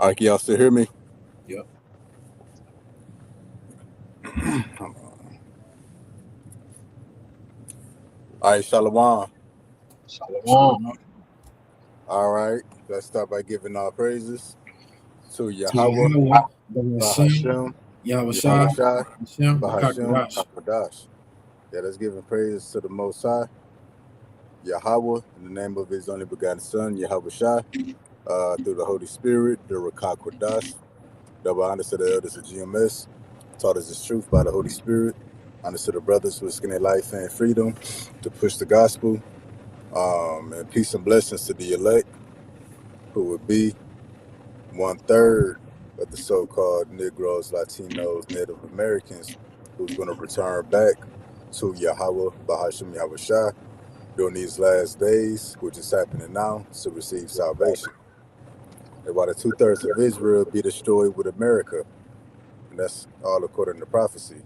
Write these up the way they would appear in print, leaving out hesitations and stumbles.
All right, can y'all still hear me? Yep. All right, Shalom. Shalom. Shalom. All right, let's start by giving our praises to To Yahweh, Yahweh, Hashem, Bahashem, Yahweh Shai, Yahushai, Hashem, Bahashem, Rakakadash. Hakodash. Yeah, let's give praises to the Most High, Yahweh, in the name of His only begotten Son, Yahushai, through the Holy Spirit, the Rakakwadash. Double honor to the elders of GMS, taught us this truth by the Holy Spirit. Honor to the brothers risking their life and freedom to push the gospel. And peace and blessings to the elect, who would be 1/3 of the so-called Negroes, Latinos, Native Americans, who's going to return back to Yahweh, Bahashem Yahushai, during these last days, which is happening now, to receive salvation. And while the 2/3 of Israel be destroyed with America, and that's all according to prophecy.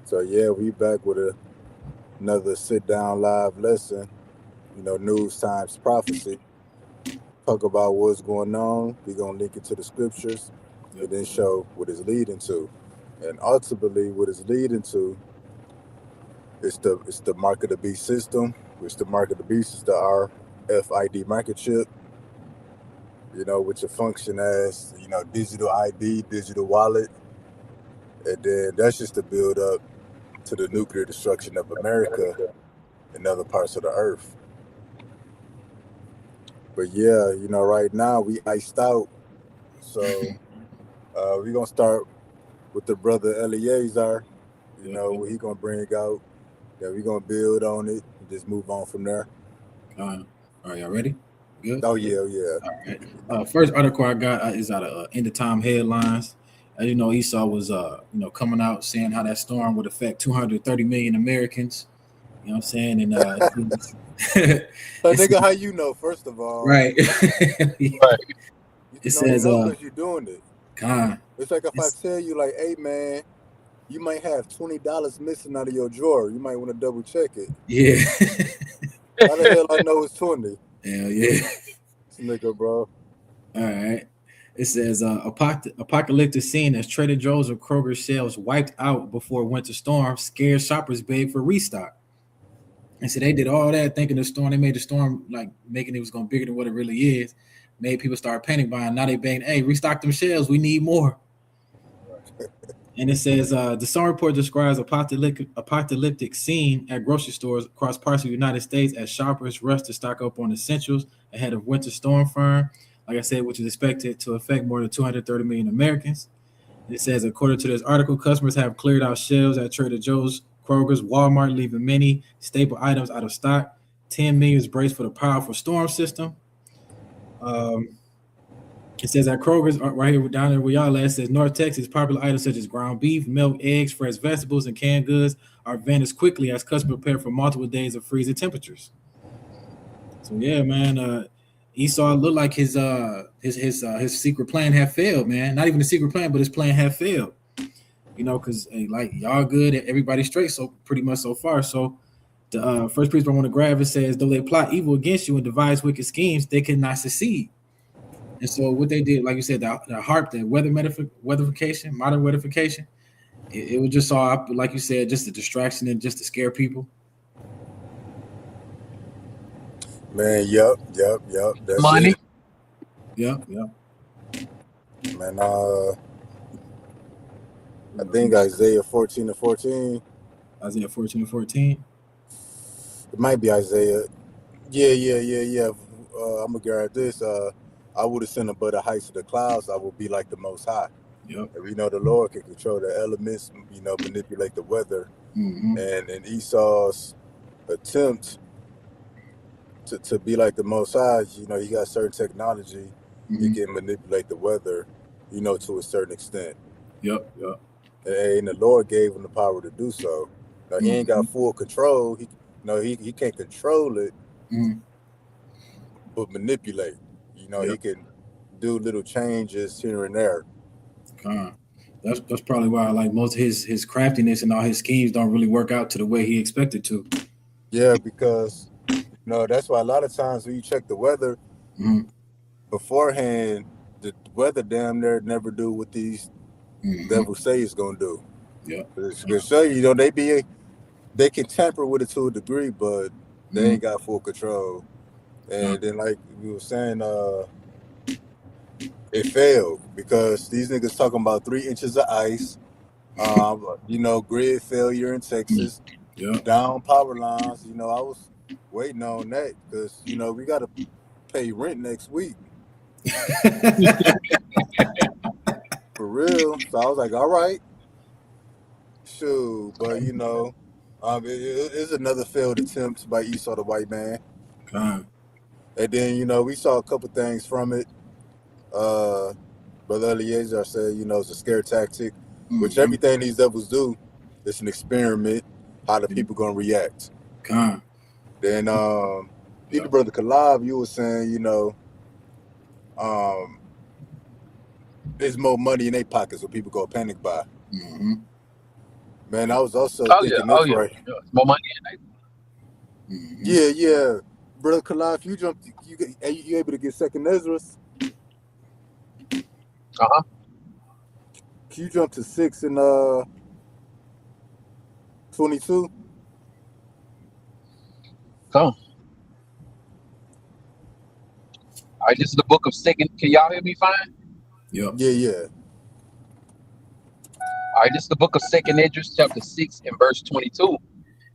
So yeah, we back with another sit-down live lesson, news times prophecy. Talk about what's going on. We're going to link it to the scriptures and then show what it's leading to. And ultimately, what it's leading to is the mark of the beast system, which the mark of the beast is the RFID microchip, which will function as, digital ID, digital wallet. And then that's just to build up to the nuclear destruction of America and other parts of the earth. But yeah, right now we iced out. So we're going to start with the brother Eleazar, what he going to bring out. Yeah, we're going to build on it and just move on from there. All right, y'all ready? Good? Oh, yeah. All right. First article I got is out of End of Time Headlines. As you know, Esau was, coming out saying how that storm would affect 230 million Americans. You know what I'm saying? And so nigga, how you know? First of all, right? It says because you're doing it. It's like if I tell you, like, hey man, you might have $20 missing out of your drawer. You might want to double check it. Yeah. How the hell I know it's 20? Hell yeah. This nigga, bro. All right. It says apocalyptic scene as Trader Joe's or Kroger shelves wiped out before winter storm scares shoppers beg for restock. And so they did all that thinking the storm. They made the storm like making it was going bigger than what it really is. Made people start panic buying. Now they begging, hey, restock them shelves. We need more. And it says the Sun report describes apocalyptic scene at grocery stores across parts of the United States as shoppers rush to stock up on essentials ahead of winter storm firm, like I said, which is expected to affect more than 230 million Americans. And it says, according to this article, customers have cleared out shelves at Trader Joe's, Kroger's, Walmart, leaving many staple items out of stock. 10 million is braced for the powerful storm system. It says at Kroger's, right here down there where y'all at, it says North Texas, popular items such as ground beef, milk, eggs, fresh vegetables, and canned goods are vanished quickly as customers prepare for multiple days of freezing temperatures. So yeah, man, Esau looked like his secret plan had failed, man. Not even a secret plan, but his plan had failed. Because like y'all good, everybody straight, so pretty much so far. So the first piece I want to grab, it says, though they plot evil against you and devise wicked schemes, they cannot succeed. And so what they did, like you said, the HAARP, the weatherification, modern weatherification, it was just all, like you said, just a distraction and just to scare people. Man, yep. That's Money. it. Yep. Man, I think Isaiah 14:14. Isaiah 14:14. It might be Isaiah. Yeah. I'm gonna grab this. I would have sent above the heights of the clouds. I will be like the Most High. Yep. And we know the Lord can control the elements, manipulate the weather. Mm-hmm. And in Esau's attempt to be like the Most High, he got certain technology. Mm-hmm. He can manipulate the weather, to a certain extent. Yep. And the Lord gave him the power to do so. Now, he ain't got full control. He can't control it, but manipulate. He can do little changes here and there. That's probably why, like, most of his craftiness and all his schemes don't really work out to the way he expected to. Yeah, because that's why a lot of times when you check the weather beforehand, the weather damn near never do what these devils say it's gonna do. Yeah. It's gonna show you, they can tamper with it to a degree, but they ain't got full control. And then, like we were saying, it failed because these niggas talking about 3 inches of ice. Grid failure in Texas, down power lines. I was waiting on that because we got to pay rent next week. For real. So I was like, all right, shoot. But it's another failed attempt by Esau the white man. And then we saw a couple things from it. Brother Eliezer said, it's a scare tactic, which everything these devils do, it's an experiment. How the people gonna react? Then even Brother Kalab, you were saying, there's more money in their pockets, so people go panic buy. Man, I was also thinking this right. More money in there. Yeah. Brother Kalab, if you jumped, you able to get second Ezra's? Can you jump to 6 and 22? Come. All right, this is the book of Second. Can y'all hear me fine? Yeah. All right, this is the book of Second Esdras, chapter 6 and verse 22.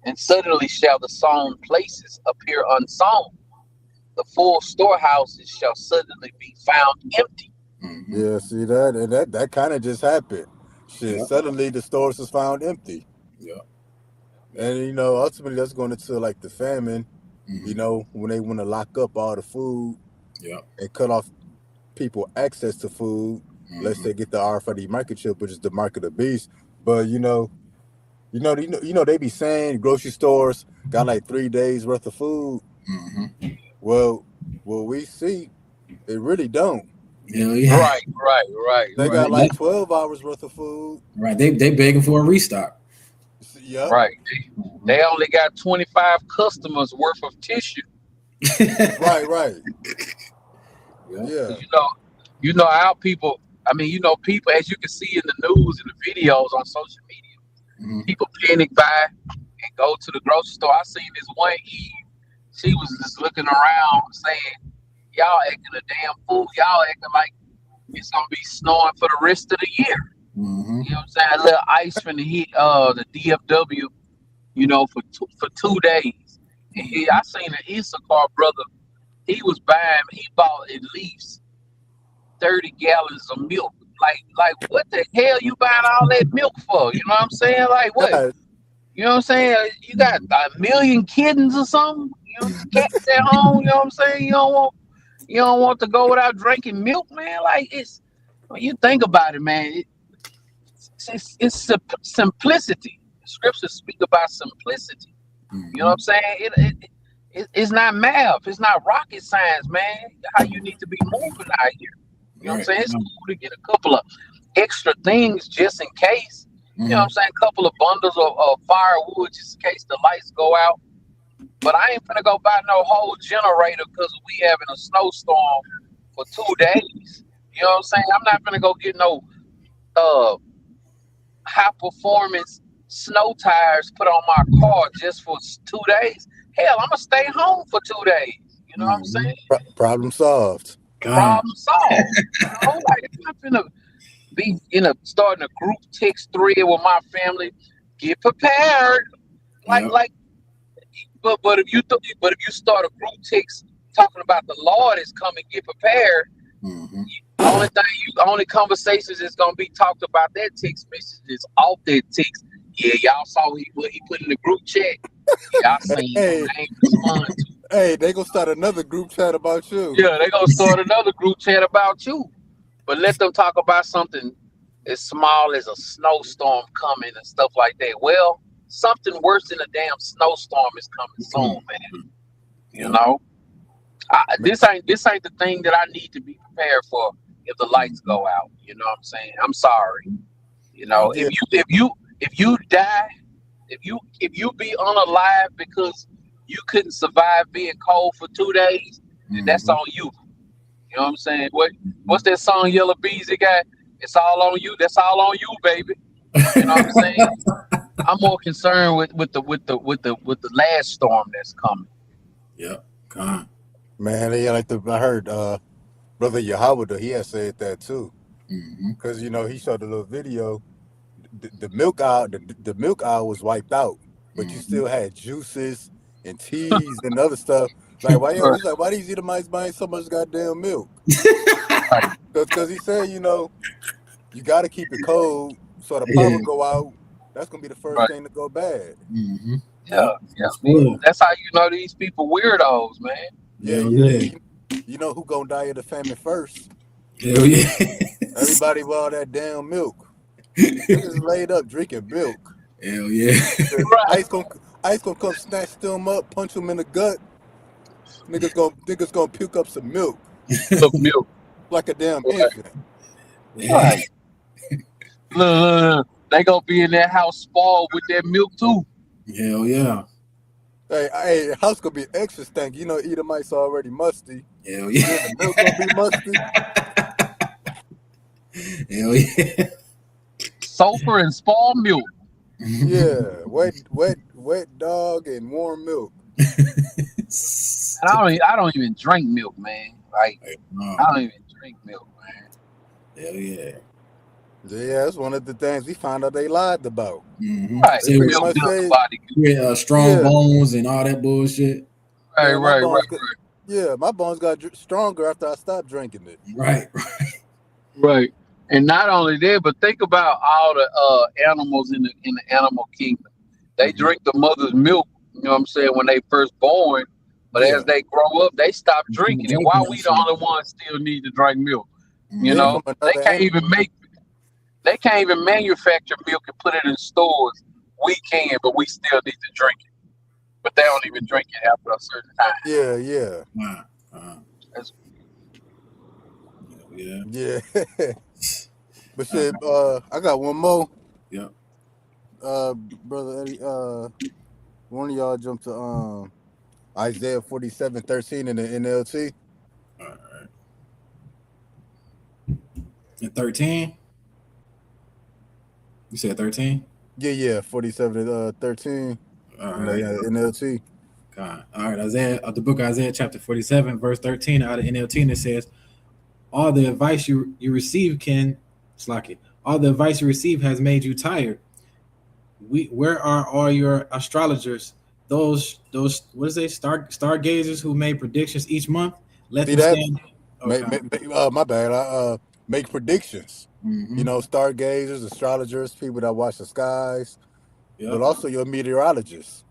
And suddenly shall the sown places appear unsown. The full storehouses shall suddenly be found empty. Yeah, see that? And that kind of just happened. Suddenly the stores was found empty. And ultimately that's going into like the famine, when they want to lock up all the food and cut off people access to food, unless they get the RFID microchip, which is the mark of the beast. But they be saying grocery stores got like 3 days worth of food. Well, we see it really don't. Right. They got like 12 hours worth of food. Right. They begging for a restock. Yeah. Right. They only got 25 customers worth of tissue. Right. Yeah. Our people. I mean, people, as you can see in the news and the videos on social media, people panic buy and go to the grocery store. I seen this one Eve. She was just looking around saying, y'all acting a damn fool. Y'all acting like it's going to be snowing for the rest of the year. You know what I'm saying? A little ice from the heat, the DFW, for 2 days. And I seen an Issachar brother. He bought at least 30 gallons of milk. Like what the hell you buying all that milk for? You know what I'm saying? Like what? You know what I'm saying? You got 1 million kittens or something? Cats at home, you know what I'm saying? You don't want to go without drinking milk, man. Like when you think about it, man, it's simplicity. The scriptures speak about simplicity. You know what I'm saying? It's not math. It's not rocket science, man. How you need to be moving out here. You know what I'm saying? It's cool to get a couple of extra things just in case. You know what I'm saying? A couple of bundles of firewood just in case the lights go out. But I ain't finna go buy no whole generator because we having a snowstorm for 2 days. You know what I'm saying? I'm not finna go get no high performance snow tires put on my car just for 2 days. Hell, I'm gonna stay home for 2 days. You know what I'm saying? Problem solved. Problem solved. I'm not finna be starting a group text thread with my family. Get prepared. But if you start a group text talking about the Lord is coming, get prepared. Only conversations is gonna be talked about that text message is off that text. Yeah, y'all saw what he put in the group chat. Y'all seen him. I ain't respond to. Hey, they gonna start another group chat about you. Yeah, they gonna start another group chat about you. But let them talk about something as small as a snowstorm coming and stuff like that. Well, something worse than a damn snowstorm is coming soon, man. This ain't the thing that I need to be prepared for if the lights go out. You know what I'm saying? I'm sorry. If you die, if you be unalive because you couldn't survive being cold for 2 days, then that's on you. You know what I'm saying? What's that song Yellow Beezy got? It's all on you. That's all on you, baby. You know what I'm saying? I'm more concerned with the last storm that's coming. Yep. Con. Man, yeah, I heard Brother Yahweh, he had said that too. Mm-hmm. Because he showed a little video. The milk aisle, the milk aisle was wiped out, but you still had juices and teas and other stuff. Like why? He's like, why these Edomites buying so much goddamn milk? Because he said, you got to keep it cold so the power go out. That's gonna be the first thing to go bad. Mm-hmm. Yeah. That's how you know these people weirdos, man. Yeah. You know who gonna die of the famine first? Hell yeah. Everybody with all that damn milk. Niggas laid up drinking milk. Hell yeah. Ice gonna come snatch them up, punch them in the gut. Niggas gonna puke up some milk. Some milk. Like a damn infant. Right. Look, they gonna be in that house spoiled with that milk too. Hell yeah. Hey, the house gonna be extra stanky. Edomites already musty. Hell yeah. The milk gonna be musty. Hell yeah. Sulfur and spoiled milk. Yeah, wet dog and warm milk. And I don't even drink milk, man. Like I don't even drink milk, man. Hell yeah. Yeah, that's one of the things we found out they lied about. Mm-hmm. Right. Strong bones and all that bullshit. Right. Yeah, my bones got stronger after I stopped drinking it. Right. And not only that, but think about all the animals in the animal kingdom. They drink the mother's milk, you know what I'm saying, when they first born. But as they grow up, they stop drinking it. Why we the only ones still need to drink milk? You know, they can't even manufacture milk and put it in stores. We can, but we still need to drink it. But they don't even drink it after a certain time. Yeah. But shit, I got one more. Yep. Brother Eddie, one of y'all jump to Isaiah 47:13 in the NLT. All right. And 13? You said 13? Yeah, 47:13. All right. NLT. God. All right, the book of Isaiah, chapter 47, verse 13 out of NLT, and it says, all the advice you receive all the advice you receive has made you tired. Where are all your astrologers? Those what is they stargazers who made predictions each month? Let them stand. My bad. I make predictions. Mm-hmm. Stargazers, astrologers, people that watch the skies, but also your meteorologists.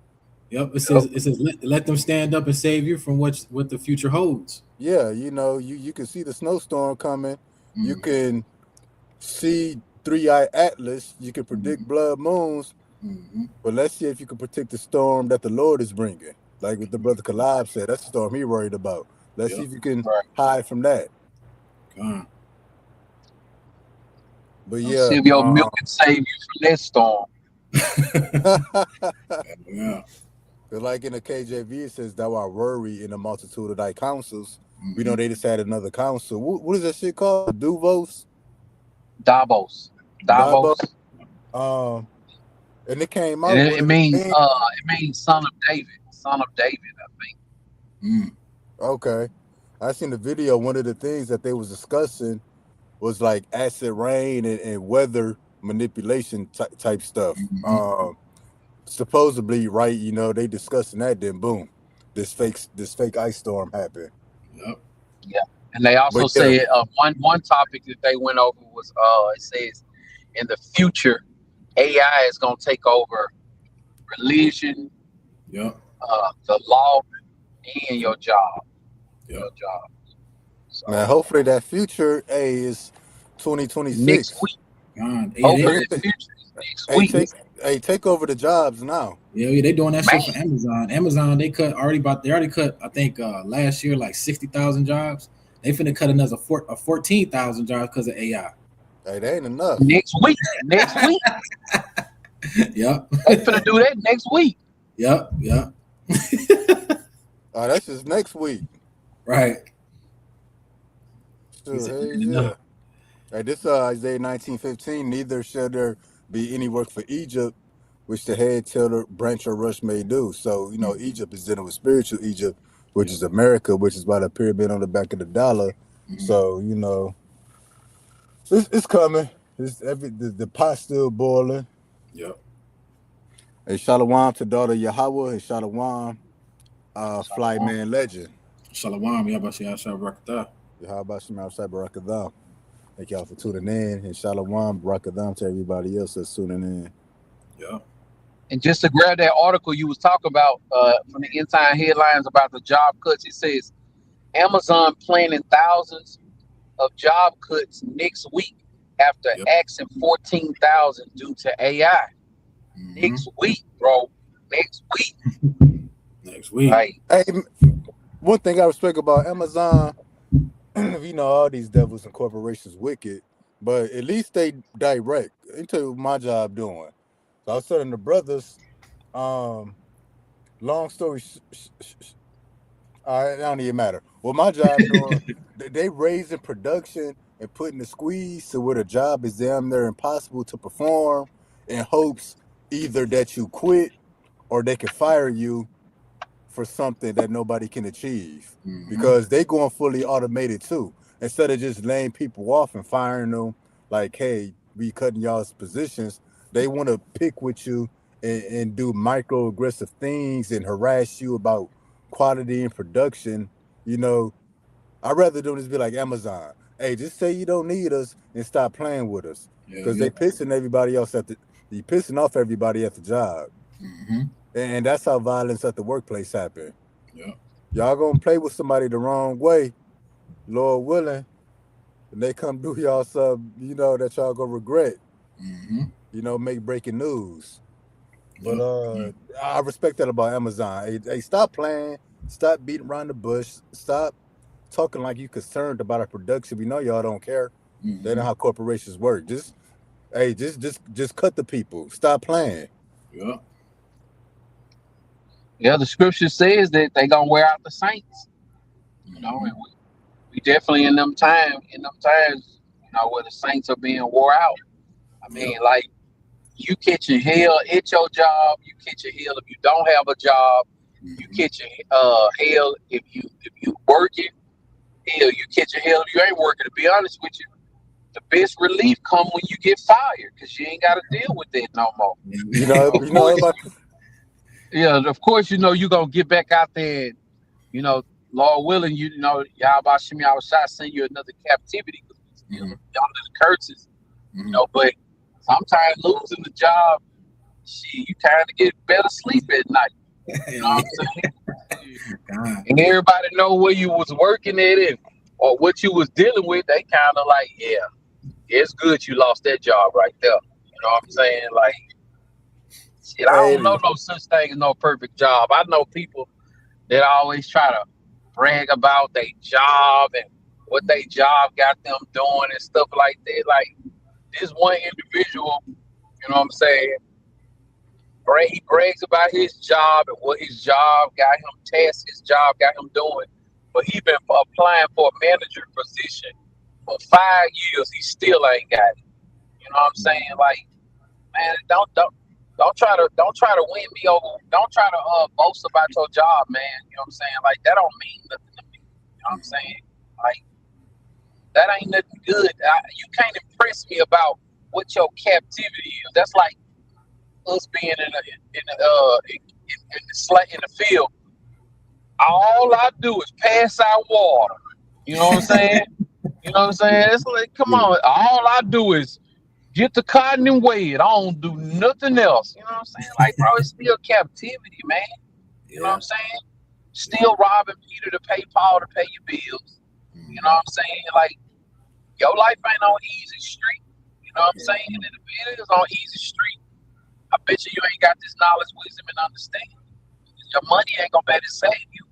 Yep. It says let them stand up and save you from what the future holds. Yeah, you can see the snowstorm coming. Mm-hmm. You can see 3-eye atlas. You can predict blood moons. Mm-hmm. But let's see if you can predict the storm that the Lord is bringing. Like what the brother Kalab said, that's the storm he worried about. Let's see if you can hide from that. But yeah, see if your milk can save you from that storm. Yeah. Like in the KJV, it says, "Thou art worried in the multitude of thy counsels." Mm-hmm. We know they just had another council. What is that shit called? Davos. And it came out. It means son of David. Son of David, I think. Okay. I seen the video. One of the things that they was discussing was like acid rain and weather manipulation type stuff. Mm-hmm. Supposedly, right? They discussing that. Then boom, this fake ice storm happened. Yep. Yeah. And they also said one topic that they went over was it says in the future AI is gonna take over religion, the law, and your job. Yep. Your job. So, man, hopefully that future is 2026. Next week. Hopefully the future is next week. Take over the jobs now. Yeah, they doing that shit for Amazon. Amazon, they already cut, I think last year like 60,000 jobs. They finna cut another 14,000 jobs because of AI. Hey, that ain't enough. Next week. Yep. They finna do that next week. Yep. That's just next week. Right. He's Sure, hey, enough. yeah. Hey, this Isaiah 19:15. Neither shall there be any work for Egypt, which the head, tail, branch, or rush may do. So Egypt is dealing with spiritual Egypt, which Yep. is America, which is by the pyramid on the back of the dollar. Mhm. So it's coming. The pot's still boiling. Yep. Hey, Shalom to daughter Yahweh. Hey, Shalom, fly man legend. Shalom. Yabashiyasha Barakatah. Yahweh Shem outside Barakatham. Thank y'all for tuning in. And Shalom, Barakatham to everybody else that's tuning in. Yeah. And just to grab that article you was talking about from the Inside headlines about the job cuts, it says Amazon planning thousands of job cuts next week after Yep. axing 14,000 due to AI. Next week, bro. Next week. Next week. Right. Hey, one thing I respect about Amazon, all these devils and corporations wicked, but at least they direct. Let me tell you what my job doing. So I was telling the brothers, long story it don't even matter. What my job doing, they raising production and putting the squeeze to where the job is damn near impossible to perform in hopes either that you quit or they can fire you for something that nobody can achieve. Because they going fully automated too. Instead of just laying people off and firing them like, hey, we cutting y'all's positions, they want to pick with you and do microaggressive things and harass you about quality and production. I'd rather do this be like Amazon. Hey, just say you don't need us and stop playing with us. Because they pissing everybody else you pissing off everybody at the job. And that's how violence at the workplace happen. Yeah. Y'all gonna play with somebody the wrong way, Lord willing, and they come do y'all something, that y'all gonna regret. Make breaking news. But I respect that about Amazon. Hey, stop playing, stop beating around the bush, stop talking like you concerned about our production. We know y'all don't care. They know how corporations work. Just cut the people. Stop playing. Yeah. Yeah, the scripture says that they gonna wear out the saints. And we definitely in them times, where the saints are being wore out. I mean, like you catching hell at your job, you catching hell if you don't have a job, you catching hell if you working, hell you catching hell if you ain't working. To be honest with you, the best relief come when you get fired because you ain't got to deal with that no more. Of course, you're gonna get back out there and, Lord willing, Yahweh Shem Yahushua send you another captivity because we still under the curses. But sometimes losing the job, you kind of get better sleep at night. You know what I'm saying? And everybody know where you was working at it or what you was dealing with. They kind of like, yeah, it's good you lost that job right there. You know what I'm saying? Like, shit, I don't know no such thing as no perfect job. I know people that always try to brag about their job and what their job got them doing and stuff like that. Like this one individual, you know what I'm saying? He brags about his job and what his job got him tasked, his job got him doing. But he been applying for a manager position for 5 years. He still ain't got it. You know what I'm saying? Like, man, don't try to win me over. Don't try to boast about your job, man. You know what I'm saying? Like that don't mean nothing to me. You know what I'm saying? Like that ain't nothing good. You can't impress me about what your captivity is. That's like us being in the field. All I do is pass out water. You know what I'm saying? You know what I'm saying? It's like, come on. All I do is get the cotton and weigh it. I don't do nothing else. You know what I'm saying? Like, bro, it's still captivity, man. You know what I'm saying? Still robbing Peter to pay Paul to pay your bills. You know what I'm saying? Like, your life ain't on easy street. You know what I'm saying? And if it is on easy street, I bet you ain't got this knowledge, wisdom, and understanding. Your money ain't gonna be able to save you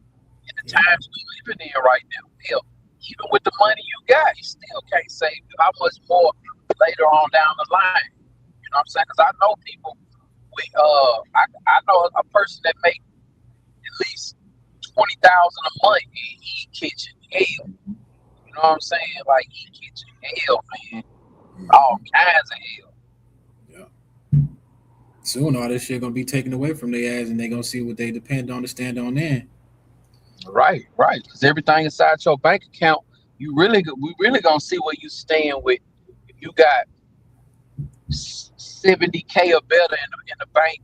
in the times we living in right now. Hell, even with the money you got, you still can't save you. How much more later on down the line? You know what I'm saying? Because I know people. I know a person that make at least $20,000 a month in kitchen. Hell, you You know what I'm saying? Like he catching hell, man. All kinds of hell. Yeah. Soon all this shit gonna be taken away from their ass, and they gonna see what they depend on to stand on then. Right. Because everything inside your bank account, we really gonna see where you stand with. If you got 70K or better in the bank,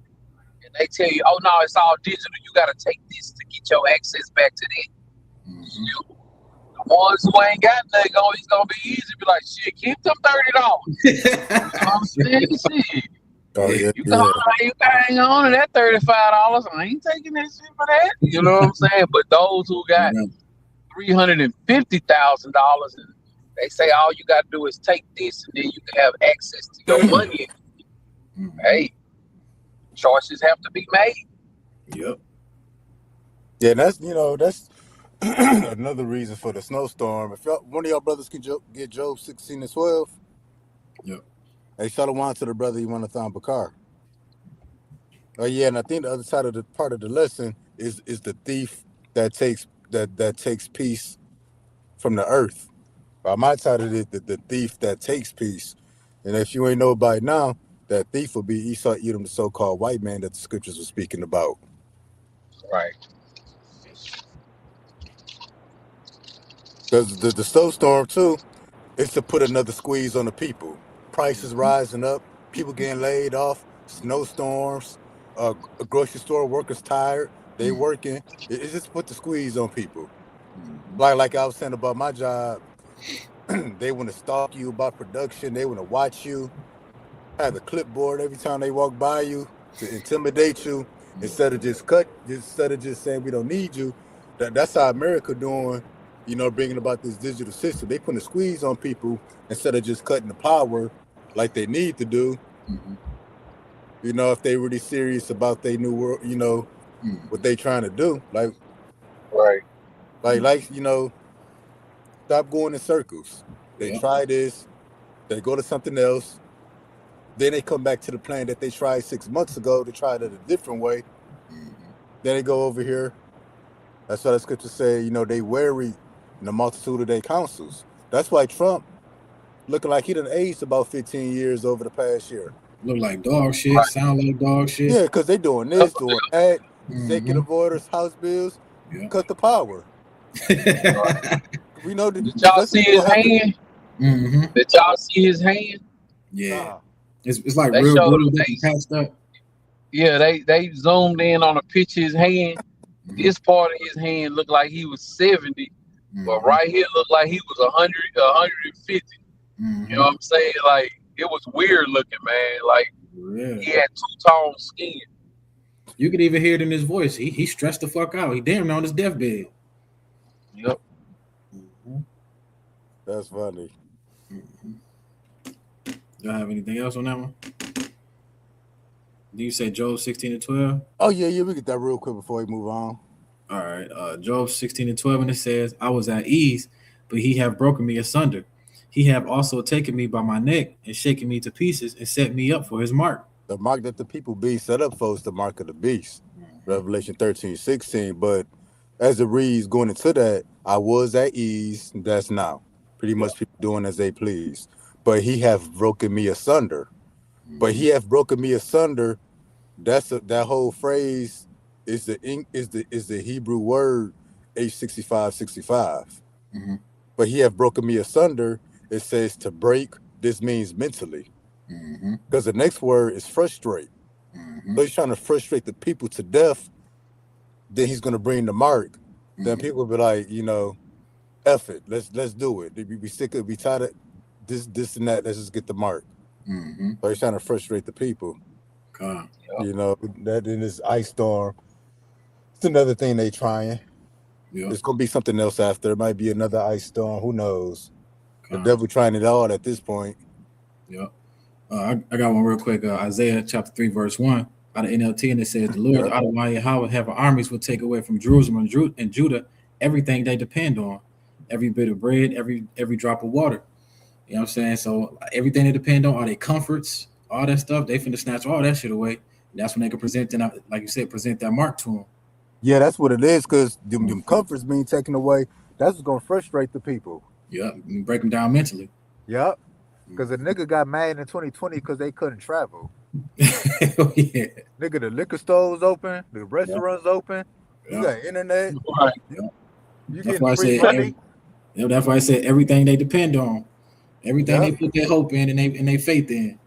and they tell you, oh no, it's all digital. You gotta take this to get your access back to that. Mm-hmm. The ones who ain't got nothing, it's gonna be easy. Be like, shit, keep them $30. You know what I'm saying? Shit. Oh yeah, You hang on to that $35. I ain't taking that shit for that. You know what I'm saying? But those who got $350,000 and they say all you gotta do is take this and then you can have access to your money. Hey, choices have to be made. Yep. Yeah, that's another reason for the snowstorm. If one of y'all brothers can get Job 16 and 12, yep. Hey, shalom to the brother Yonathan Bakar. Oh yeah, and I think the other side of the part of the lesson is the thief that takes peace from the earth. My side of it, the thief that takes peace. And if you ain't know by now, that thief will be Esau Edom, the so-called white man that the scriptures were speaking about. Right. Because the snowstorm too is to put another squeeze on the people. Prices rising up, people getting laid off, snowstorms, grocery store workers tired, they working. It's just put the squeeze on people. Like I was saying about my job, they want to stalk you about production. They want to watch you, have a clipboard every time they walk by you to intimidate you. Instead of just saying we don't need you. That's how America doing. Bringing about this digital system. They putting a squeeze on people instead of just cutting the power like they need to do. Mm-hmm. If they really serious about their new world, what they trying to do. Like, right. Like, stop going in circles. They try this, they go to something else, then they come back to the plan that they tried 6 months ago to try it a different way. Mm-hmm. Then they go over here. That's why the scripture say, they wary in the multitude of their counsels. That's why Trump looking like he done aged about 15 years over the past year. Look like dog shit, sound like dog shit. Yeah, because they doing this, doing that, executive orders, House bills, cut the power. We know that. Did y'all see his hand? Did y'all see his hand? Yeah. It's like real good. They passed up. Yeah, they zoomed in on a picture of his hand. This part of his hand looked like he was 70, but right here looked like he was 100, 150. You know what I'm saying? Like, it was weird looking, man. Like, he had two-tone skin. You could even hear it in his voice. He stressed the fuck out. He damn on his deathbed. Yep. That's funny. Y'all have anything else on that one? Do you say Job 16 and 12? Oh, yeah, we get that real quick before we move on. All right. Job 16 and 12, and it says, I was at ease, but he have broken me asunder. He have also taken me by my neck and shaken me to pieces and set me up for his mark. The mark that the people be set up for is the mark of the beast. Revelation 13:16. But as it reads, going into that, I was at ease, that's now. Pretty much people doing as they please. But he have broken me asunder. But he have broken me asunder. That whole phrase is the Hebrew word H6565. But he have broken me asunder. It says to break. This means mentally. Because the next word is frustrate. So he's trying to frustrate the people to death. Then he's going to bring the mark. Then people will be like, F it. Let's do it. We sick of, we tired of this and that. Let's just get the mark. So he's trying to frustrate the people. That in this ice storm. It's another thing they trying. There's going to be something else after. It might be another ice storm. Who knows? The devil trying it all at this point. I got one real quick. Isaiah chapter 3, verse 1 out of NLT, and it says, the Lord Adonai Yahweh have armies will take away from Jerusalem and Judah everything they depend on, every bit of bread, every drop of water. You know what I'm saying? So everything they depend on, all their comforts, all that stuff, they finna snatch all that shit away. And that's when they can present, like you said, present that mark to them. Yeah, that's what it is, because them comforts being taken away, that's what's going to frustrate the people. Yeah, you break them down mentally. Yep. Because a nigga got mad in 2020 because they couldn't travel. Hell yeah. Nigga, the liquor stores open, the restaurants open. You Yeah. got internet. Right. You That's getting why I free said. money. That's why I said everything they depend on, everything Yep. they put their hope in and they faith in.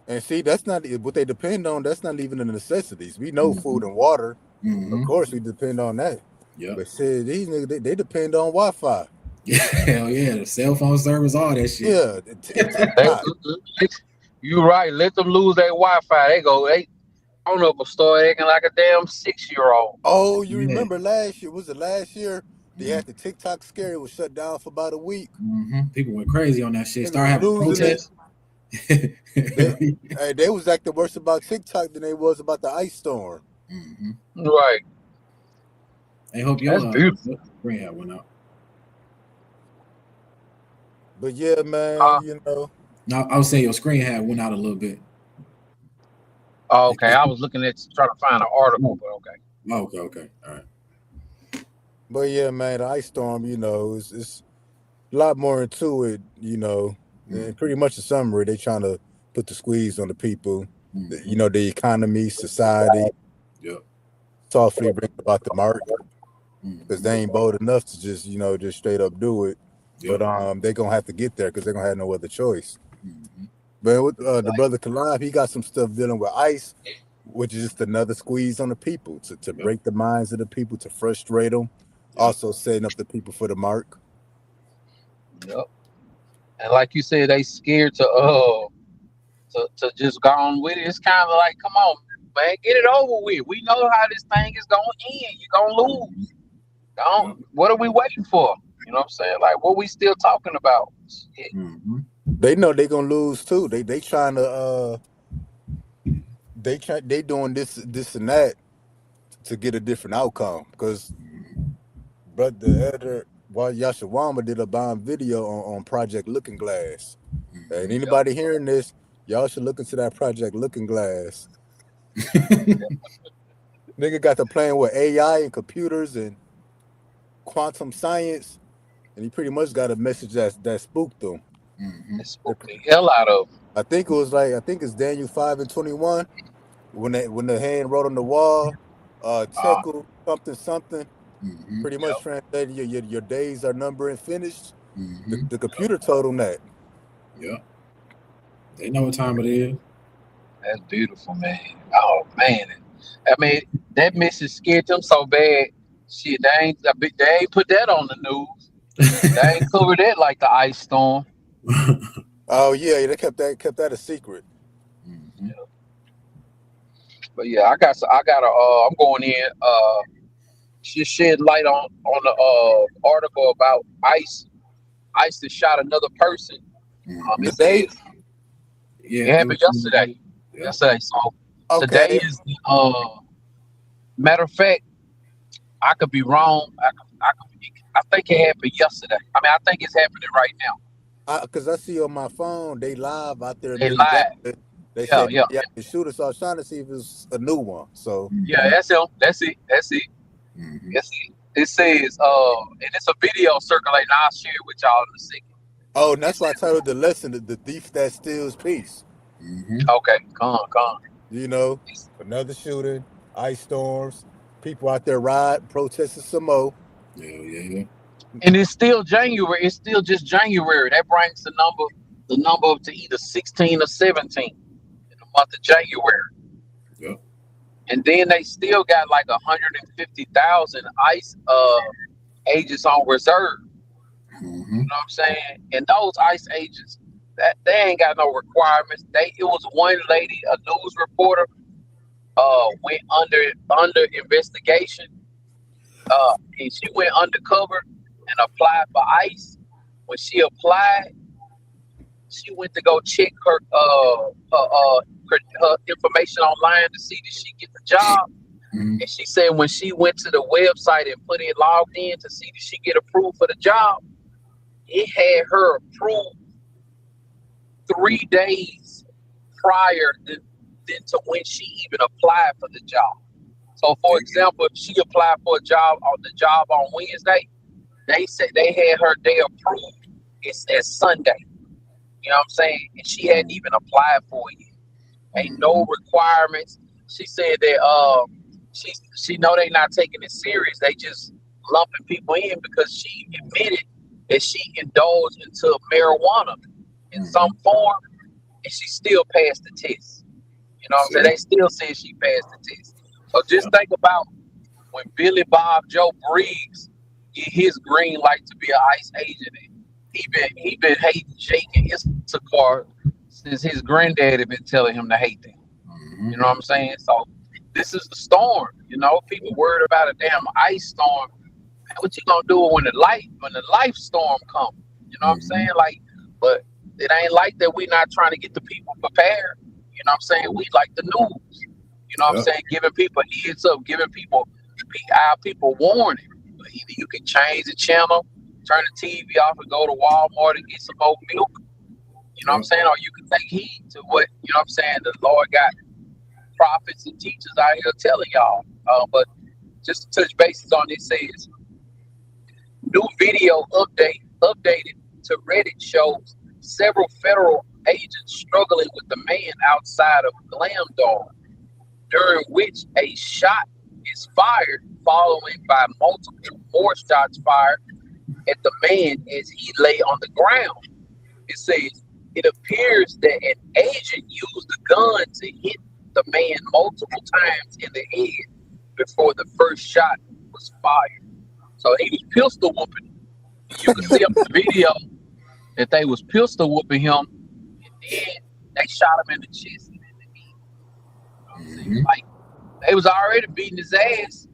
And see, that's not what they depend on. That's not even the necessities. We know Mhm. food and water. Mhm. Of course, we depend on that. Yep. But see, these niggas, they depend on Wi-Fi. Hell yeah, the cell phone service, all that shit. Yeah, You right. Let them lose their Wi-Fi. They I don't know if a start acting like a damn 6-year-old. Oh, you Yeah. remember last year? Was it last year? They had the TikTok scare. It was shut down for about a week. People went crazy on that shit. Niggas Start having losing it. protests. They was acting worse about TikTok than they was about the ice storm. Right. I hope That's your beautiful. screen had went out. But yeah, man, you know. No, I would say your screen had went out a little bit. Oh, okay. I was looking at trying to find an article, but okay. Okay. All right. But yeah, man, the ice storm, you know, it's a lot more into it, you know. And pretty much a summary, they trying to put the squeeze on the people, you know, the economy, society. Yep. Softly bring about the mark because they ain't bold enough to just, you know, just straight up do it. Yep. But they're gonna have to get there because they're gonna have no other choice. But with the brother Kalab, he got some stuff dealing with ICE, which is just another squeeze on the people to break the minds of the people, to frustrate them. Also setting up the people for the mark. Yep. And like you said, they scared to just go on with it. It's kind of like, come on, man, get it over with. We know how this thing is gonna end. You're gonna lose. What are we waiting for? You know what I'm saying? Like, what we still talking about? Shit. They know they're gonna lose too. They trying to they doing this and that to get a different outcome. Because but the editor Yashawama did a bomb video on Project Looking Glass. And anybody hearing this, y'all should look into that Project Looking Glass. Nigga got to playing with AI and computers and quantum science, and he pretty much got a message that spooked them. It spooked the hell out of them. I think it's Daniel 5:21 when the hand wrote on the wall, Tekel something. Pretty much translated your days are numbered and finished. The computer told them that. Yeah. They know what time it is. That's beautiful, man. Oh man. I mean, that message scared them so bad. Shit, they ain't put that on the news. They ain't covered that like the ice storm. Oh yeah, they kept that a secret. Yeah. But yeah, I'm going in. She shed light on the article about ICE. ICE that shot another person. Today? It happened yesterday. Yeah. Yesterday. So Okay. today is the matter of fact, I could be wrong. I think it happened yesterday. I mean, I think it's happening right now. Because I see on my phone they live out there. They live. They Yeah, said yeah. the shooter. So I was trying to see if it's a new one. So Yeah, that's him. That's it. That's it. It says, and it's a video circulating. I'll share it with y'all in a second. oh, and that's why I titled the lesson the thief that steals peace. Okay, come on. You know, another shooting, ice storms, people out there riding, protesting some more. Yeah. And it's still January. It's still just January. That brings the number up to either 16 or 17 in the month of January. Yep. And then they still got like 150,000 ICE agents on reserve. You know what I'm saying? And those ICE agents, that they ain't got no requirements. It was one lady, a news reporter, went under investigation. And she went undercover and applied for ICE. When she applied, she went to go check her information online to see did she get the job. And she said when she went to the website and logged in to see did she get approved for the job, it had her approved 3 days prior than to when she even applied for the job. So, for example, if she applied for the job on Wednesday, They said they had her day approved. It's as Sunday. You know what I'm saying? And she hadn't even applied for it yet. Ain't no requirements. She said that she know they not taking it serious. They just lumping people in because she admitted that she indulged into marijuana in some form, and she still passed the test. You know what I'm saying? They still say she passed the test. So just think about when Billy Bob Joe Briggs get his green light to be an ICE agent. He been hating shaking his car since his granddad had been telling him to hate them. You know what I'm saying? So this is the storm. You know, people worried about a damn ice storm. Man, what you gonna do when the life storm comes? You know what I'm saying? Like, but it ain't like that. We not trying to get the people prepared. You know what I'm saying? We like the news. You know what I'm saying? Giving people heads up, giving people our people warning. But either you can change the channel, turn the TV off, and go to Walmart and get some more milk. You know what I'm saying? Or you can take heed to what, you know what I'm saying, the Lord got prophets and teachers out here telling y'all. But just to touch bases on this says, new video updated to Reddit shows several federal agents struggling with the man outside of Glam Dog, during which a shot is fired, following by multiple more shots fired at the man as he lay on the ground. It says, it appears that an agent used the gun to hit the man multiple times in the head before the first shot was fired. So he was pistol whooping. You can see on the video that they was pistol whooping him, and then they shot him in the chest and in the head. You know what I'm saying? Like, they was already beating his ass.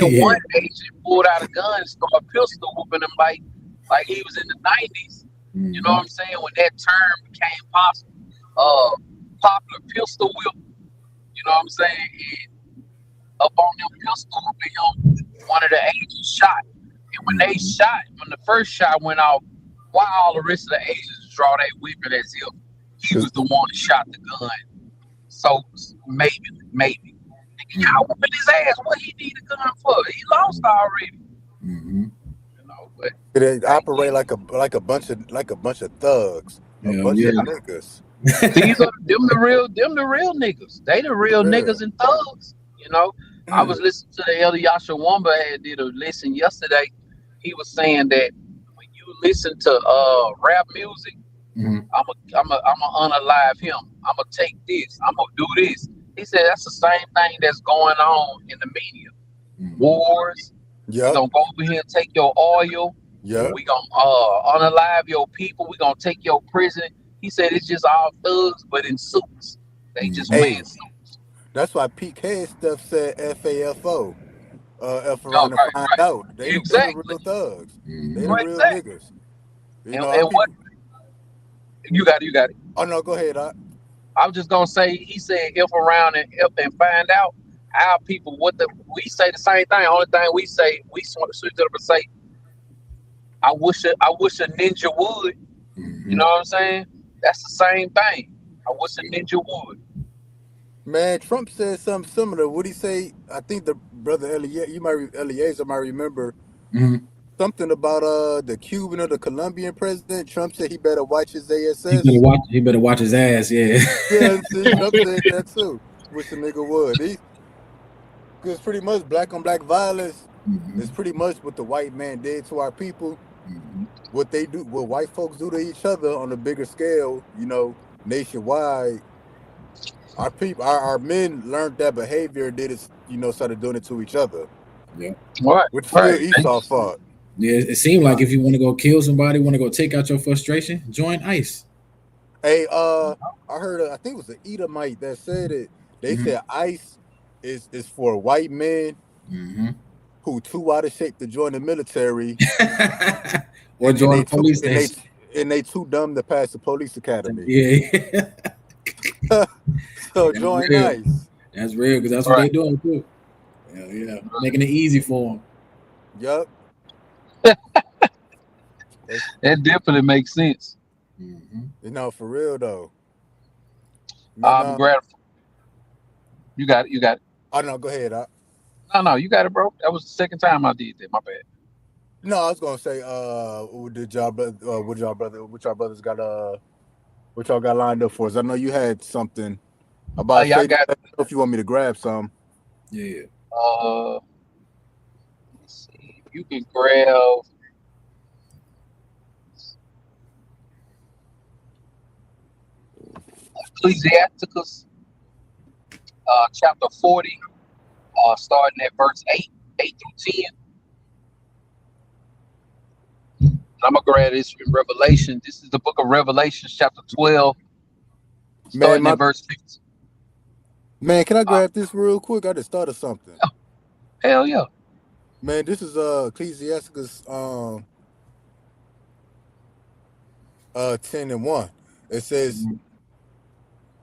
And one agent pulled out a gun and started pistol whooping him like he was in the 90s. You know what I'm saying? When that term became possible, popular pistol whip. You know what I'm saying? And up on them pistol whooping him, one of the agents shot. And when they shot, when the first shot went off, why all the rest of the agents draw their weapon as if he was the one that shot the gun? So maybe. Y'all whooping his ass. What he need a gun for? He lost already. You know, but They operate like a bunch of thugs, a bunch of niggas. These are them the real niggas. They the real niggas and thugs. You know, I was listening to the Elder Yashawamba did a listen yesterday. He was saying that when you listen to rap music, I'm gonna unalive him. I'm gonna take this. I'm gonna do this. He said that's the same thing that's going on in the media. Wars. We're gonna go over here and take your oil. We gonna unalive your people. We're gonna take your prison. He said it's just all thugs, but in suits. They just wear suits. That's why Pete Head stuff said FAFO. F around and find out. They the real thugs. They the real niggas. You know, and what you got it. Oh no, go ahead. I was just gonna say, he said if around and find out our people we say the same thing. Only thing we say, we switch it up and say, I wish a ninja would. You know what I'm saying? That's the same thing. I wish a ninja would. Man, Trump said something similar. What'd he say? I think the brother Eliezer might remember something about the Cuban or the Colombian president. Trump said he better watch his ass. He better watch his ass. Yeah. Yeah, see, Trump said that too. Wish a nigga would. Because pretty much black on black violence is pretty much what the white man did to our people. What they do, what white folks do to each other on a bigger scale, you know, nationwide. Our people, our men learned that behavior and did it, you know, started doing it to each other. Yeah. Which still Esau fought. Yeah, it seemed like if you want to go kill somebody, want to go take out your frustration, join ICE. Hey, I heard, I think it was an Edomite that said it. They said ICE is for white men who too out of shape to join the military or join the police station. And they too dumb to pass the police academy. Yeah. So join ICE. That's real, because that's what they're doing too. Yeah, making it easy for them. Yup. That definitely makes sense. You know, for real though. I'm grateful. You got it. Oh no, go ahead. No, you got it, bro. That was the second time I did that. My bad. No, I was gonna say, did y'all what y'all brothers got what y'all got lined up for us? I know you had something about Yeah, I say. got. I don't know if you want me to grab some. Yeah. Let's see. You can grab. Ecclesiasticus, chapter 40, starting at verse 8 through 10. I'm gonna grab this in Revelation. This is the book of Revelation, chapter 12, starting at verse 15. Man, can I grab this real quick? I just thought of something. Hell yeah. Man, this is Ecclesiasticus 10:1. It says,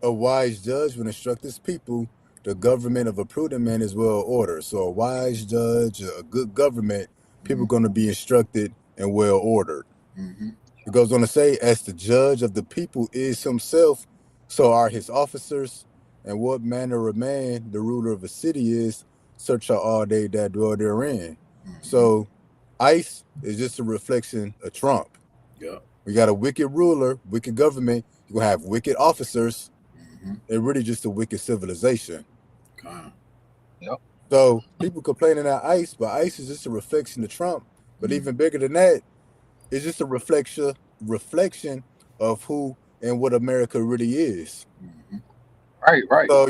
a wise judge will instruct his people. The government of a prudent man is well ordered. So a wise judge, a good government, people are going to be instructed and well ordered. Mm-hmm. It goes on to say, as the judge of the people is himself, so are his officers. And what manner of man the ruler of a city is, such are all they that dwell therein. Mm-hmm. So ICE is just a reflection of Trump. Yeah. We got a wicked ruler, wicked government. You're going to have wicked officers. Mm-hmm. And really just a wicked civilization. Okay. Yep. So people complaining at ICE, but ICE is just a reflection of Trump. But even bigger than that, it's just a reflection of who and what America really is. Mm-hmm. Right. So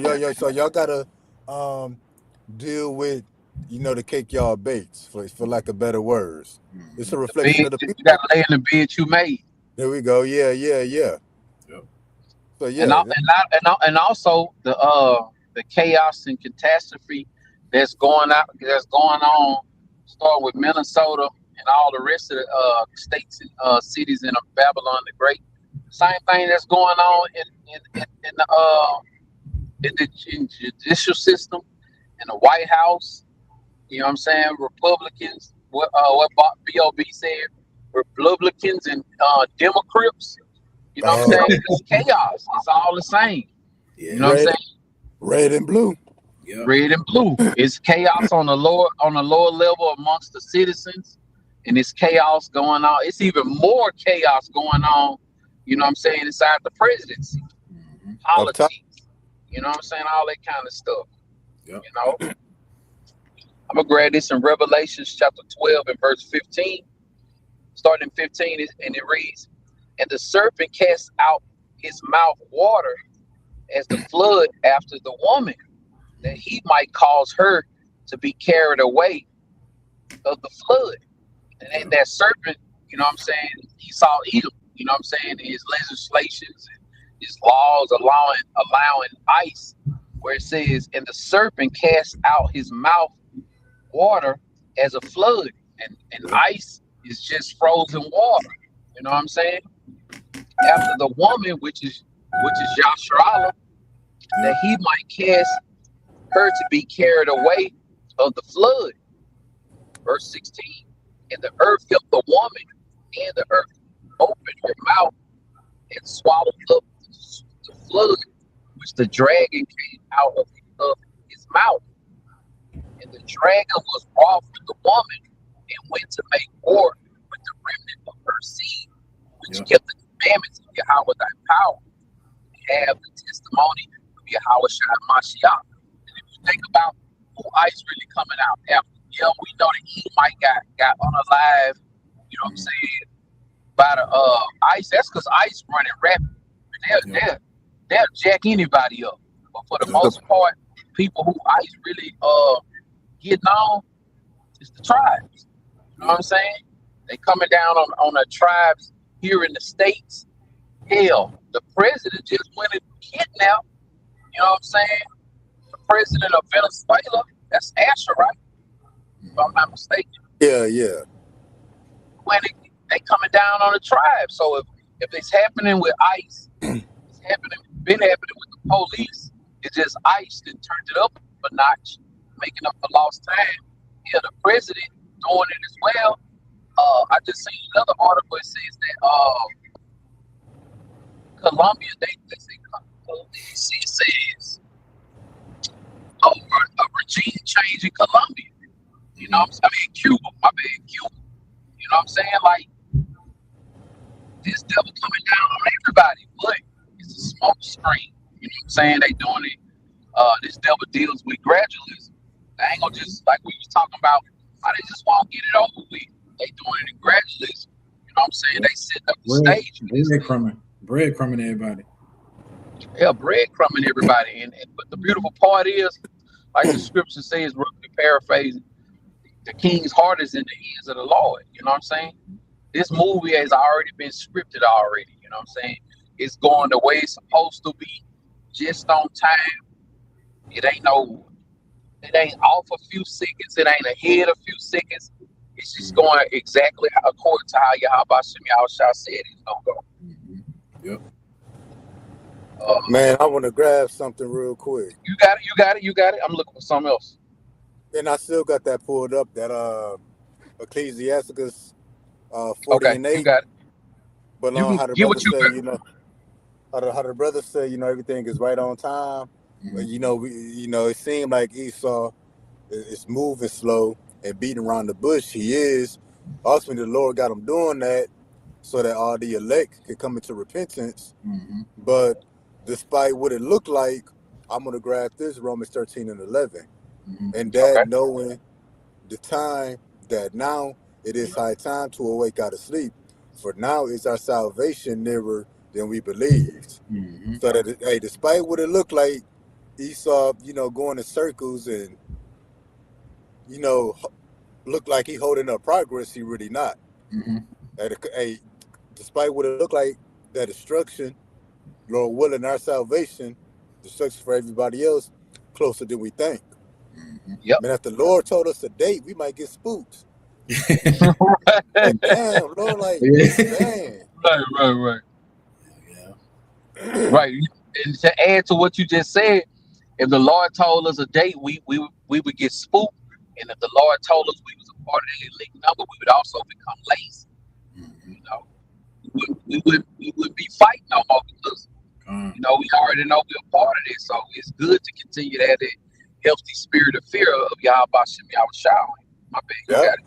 y'all gotta deal with, the cake y'all baked, for lack of better words. Mm-hmm. It's a reflection of the people. You gotta lay in the bed you made. There we go. Yeah. Yep. So yeah. And also the chaos and catastrophe that's going on, starting with Minnesota and all the rest of the states and cities in Babylon the Great. Same thing that's going on in the judicial system, in the White House. You know what I'm saying? Republicans, what B.O.B. said, Republicans and Democrats. You know what I'm saying? It's chaos. It's all the same. Yeah. You know what I'm saying? Red and blue. Yep. Red and blue. It's chaos on the lower level amongst the citizens, and it's chaos going on. It's even more chaos going on. You know what I'm saying? Inside the presidency, politics. You know what I'm saying? All that kind of stuff. Yep. You know. I'm gonna grab this in Revelation chapter 12 and verse 15. Starting in 15, and it reads, "And the serpent cast out his mouth water as the flood after the woman, that he might cause her to be carried away of the flood." And then that serpent, you know what I'm saying, he saw Edom, you know what I'm saying, his legislations and his laws allowing ICE, where it says, "And the serpent cast out his mouth water as a flood," and ICE is just frozen water. You know what I'm saying? After the woman, which is Yasharala, that he might cast her to be carried away of the flood. Verse 16, "And the earth helped the woman, and the earth opened her mouth and swallowed up the flood, which the dragon came out of his mouth. And the dragon was brought from the woman and went to make war with the remnant of her seed, which kept the commandments of Yahweh thy power, and have the testimony of Yahweh Shai Mashiach." And if you think about who ICE really coming out after, we know that Edomite got unalive, you know what I'm saying, by the ICE. That's because ICE running rapid. They'll jack anybody up. But for the most part, people who ICE really getting on is the tribes. You know what I'm saying? They coming down on the tribes here in the States. Hell, the president just went and kidnapped, you know what I'm saying, the president of Venezuela. That's Asher, right? If I'm not mistaken. Yeah. When they coming down on the tribe. So if it's happening with ICE, it's been happening with the police. It's just ICE that turned it up a notch, making up for lost time. Yeah, the president doing it as well. I just seen another article. It says that Colombia, they say it says a regime change in Colombia. You know what I'm saying? Cuba, my bad, Cuba. I'm saying? Like, this devil coming down on everybody, but it's a smoke screen. You know what I'm saying? They doing it. This devil deals with gradualism. They ain't gonna just, like we was talking about, how they just won't get it over with. They doing it in gradualism. You know what I'm saying? They setting up the stage for this thing. Breadcrumbing everybody. Yeah, breadcrumbing everybody. But the beautiful part is, like the scripture says, roughly paraphrasing, the king's heart is in the hands of the Lord. You know what I'm saying? This movie has already been scripted already. You know what I'm saying? It's going the way it's supposed to be, just on time. It ain't off a few seconds. It ain't ahead a few seconds. It's just going exactly according to how Yahweh Shem Yahushua said it's gonna go. Yep. Man, I want to grab something real quick. You got it. I'm looking for something else. And I still got that pulled up, that Ecclesiasticus 40 Okay, and 8. you got it. But You can how the get brother what you say, got. you know, how the brother say, you know, everything is right on time. But, you know, it seemed like Esau is moving slow and beating around the bush. He is. Ultimately, the Lord got him doing that so that all the elect could come into repentance. But despite what it looked like, I'm going to grab this, Romans 13 and 11. And that Okay. knowing the time that now it is high time to awake out of sleep. For now is our salvation nearer than we believed. So that, hey, despite what it looked like, Esau, you know, going in circles and, you know, looked like he holding up progress, he really not. Hey, despite what it looked like, that destruction, Lord willing, our salvation, destruction for everybody else, closer than we think. Yep. Man, if the Lord told us a date, we might get spooked. Like, damn, Lord, like, man. Right. Right. And to add to what you just said, if the Lord told us a date, we would get spooked. And if the Lord told us we was a part of the elite number, we would also become lazy. You know, we wouldn't be fighting no more because you know we already know we're a part of this. So it's good to continue to have that healthy spirit of fear of Yahweh Shem Yahushua. My bad. You got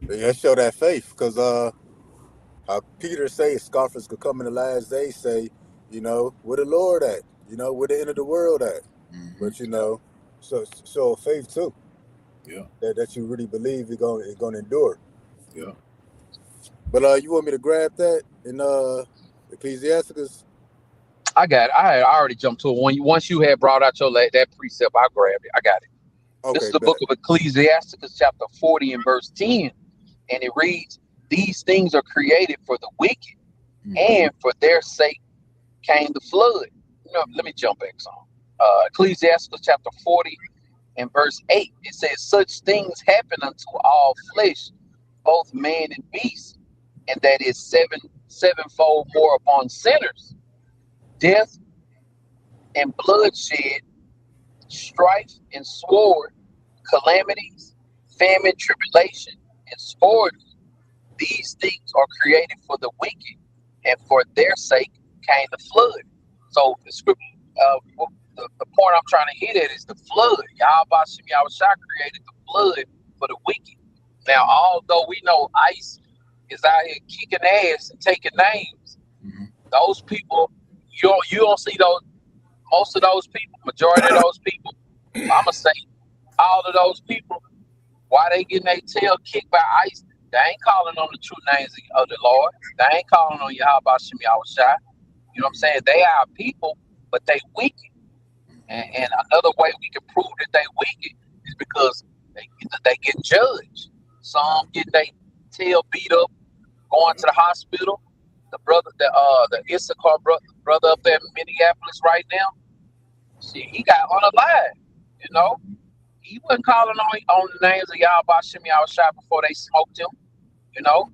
it. Yeah, show that faith, because Peter say scoffers could come in the last days, say, you know, where the Lord at? You know, where the end of the world at? But you know, so show faith too. Yeah. That you really believe it's gonna endure. Yeah. But you want me to grab that in Ecclesiasticus? I got it. I already jumped to it. Once you had brought out that precept, I grabbed it. I got it. Okay, This is the book of Ecclesiasticus, chapter 40 and verse 10. And it reads, "These things are created for the wicked, and for their sake came the flood." You know, let me jump back some. Ecclesiasticus chapter 40 and verse 8. It says, "Such things happen unto all flesh, both man and beast, and that is sevenfold more upon sinners. Death and bloodshed, strife and sword, calamities, famine, tribulation, and sport. These things are created for the wicked, and for their sake came the flood." So the scripture, the point I'm trying to hit at is the flood. Yahweh Shem Yahushua created the flood for the wicked. Now, although we know ICE is out here kicking ass and taking names, those people, you don't see those. Most of those people, majority of those people, I'ma say all of those people, why they getting their tail kicked by ICE? They ain't calling on the true names of the Lord. They ain't calling on Yahweh Shem Yahushua. You know what I'm saying? They are people, but they wicked. And another way we can prove that they wicked is because they get judged. Some get their tail beat up, going to the hospital. The brother, the Issachar brother up there in Minneapolis right now, see, he got unalive. You know, he wasn't calling on the names of Yahweh Shem Yahushua before they smoked him. You know,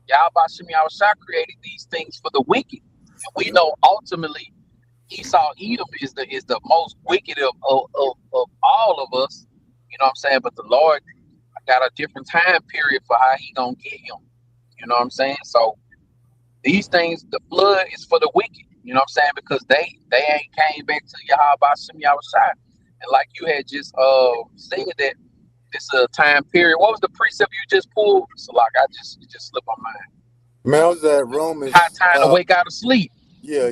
Yahweh Shem Yahushua created these things for the wicked, and we know ultimately Esau Edom is the most wicked of all of us. You know what I'm saying? But the Lord got a different time period for how he gonna get him. You know what I'm saying? So these things, the flood is for the wicked. You know what I'm saying? Because they ain't came back to Yahweh Shem Yahushua. And like you had just said that It's a time period. What was the precept you just pulled? So like it just slipped my mind. Man, I was at Romans. High time to wake out of sleep. Yeah.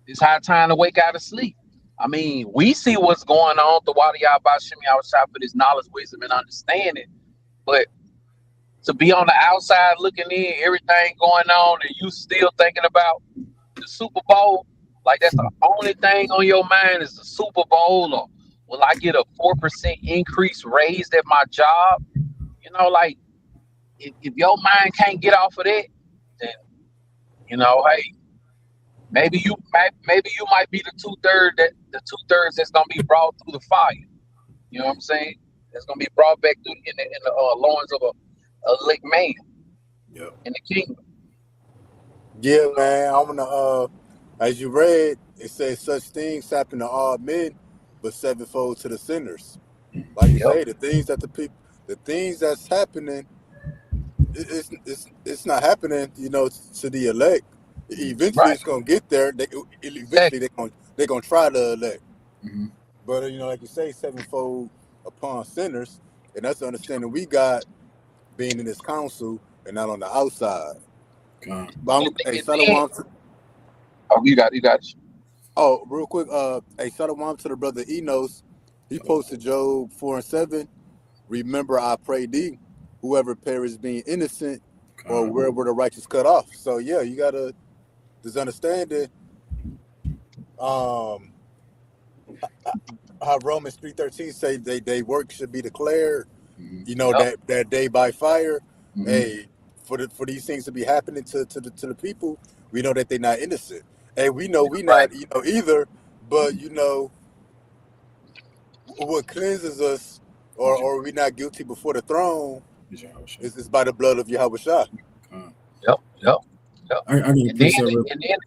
It's high time to wake out of sleep. I mean, we see what's going on. The water y'all by Shimmy, I was shot for this knowledge, wisdom, and understanding. But to be on the outside looking in, everything going on, and you still thinking about the Super Bowl, like that's the only thing on your mind is the Super Bowl, or will I get a 4% increase raised at my job? You know, like if your mind can't get off of that, then hey, maybe you might be the two-thirds that's gonna be brought through the fire. You know what I'm saying? That's gonna be brought back through in the loins of a lick man. Yeah. In the kingdom. Yeah, man. I'm gonna as you read, it says such things happen to all men, but sevenfold to the sinners. Like you say, the things that's happening, it's not happening, to the elect. Eventually, It's gonna get there. They're gonna try to elect. Mm-hmm. But like you say, sevenfold upon sinners, and that's the understanding we got being in this council and not on the outside. Hey, Shalom. You got it. Oh, real quick. Hey, Shalom to the brother Enos. He posted Job 4:7. Remember, I pray thee, whoever perishes being innocent, or wherever the righteous cut off. So yeah, you gotta just understand it. How Romans 3:13 say they work should be declared. That day by fire. Mm-hmm. Hey, for these things to be happening to the people, we know that they're not innocent. Hey, we know we not either, but what cleanses us, or we not guilty before the throne, is by the blood of Yahweh Shah. Yep. I and then,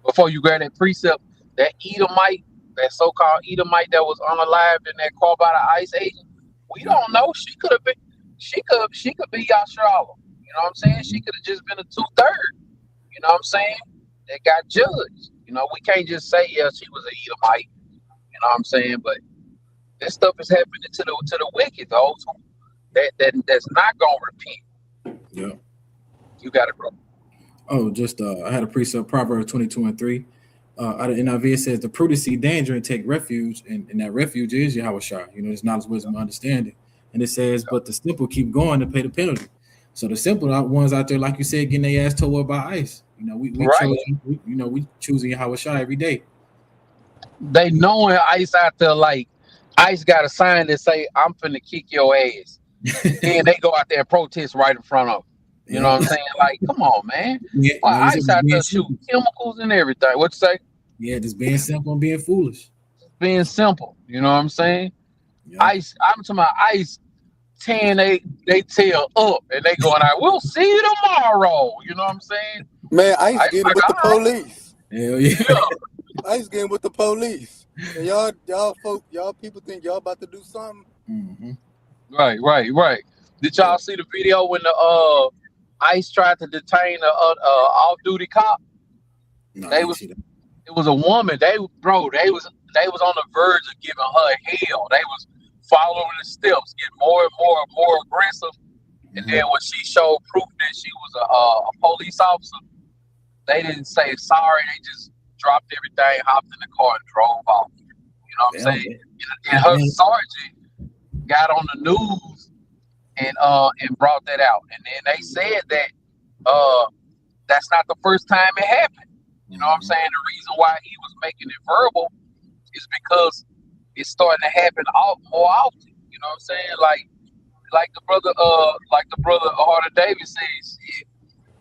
before you grab that precept, that Edomite, that so-called Edomite that was unalived in that car by the ICE agent, we don't know. She could be Yasharala. You know what I'm saying? She could have just been a 2/3. You know what I'm saying? That got judged. We can't just say she was an Edomite. You know what I'm saying? But this stuff is happening to the wicked, those that's not gonna repent. Yeah. You got it, bro. Oh, just I had a precept, Proverbs 22:3. Out of NIV, it says the prudent see danger and take refuge, and that refuge is Yahweh Shah. It's knowledge, wisdom, understanding. And it says, but the simple keep going to pay the penalty. So the simple ones out there, like you said, getting their ass towed by ICE. We choosing Yahweh Shah every day. They knowing ICE out there, like ICE got a sign that say, "I'm finna kick your ass," and they go out there and protest right in front of them. You know what I'm saying? Like, come on, man. ICE out there shooting chemicals and everything. What you say? Yeah, just being simple and being foolish. Being simple. You know what I'm saying? Yeah. ICE. I'm talking about ICE. Tearing they tail up and they going out. We'll see you tomorrow. You know what I'm saying? Man, ICE getting with the police. Hell yeah. ICE getting with the police. And y'all people think y'all about to do something? Mm-hmm. Right. Did y'all see the video when the ICE tried to detain a off-duty cop? No, it was a woman. They was on the verge of giving her hell. They was following the steps, getting more and more aggressive. And then when she showed proof that she was a police officer, they didn't say sorry. They just dropped everything, hopped in the car, and drove off. You know what I'm saying? And her sergeant got on the news and brought that out. And then they said that that's not the first time it happened. You know what I'm saying? The reason why he was making it verbal is because it's starting to happen more often. You know what I'm saying? Like the brother Harder Davis says,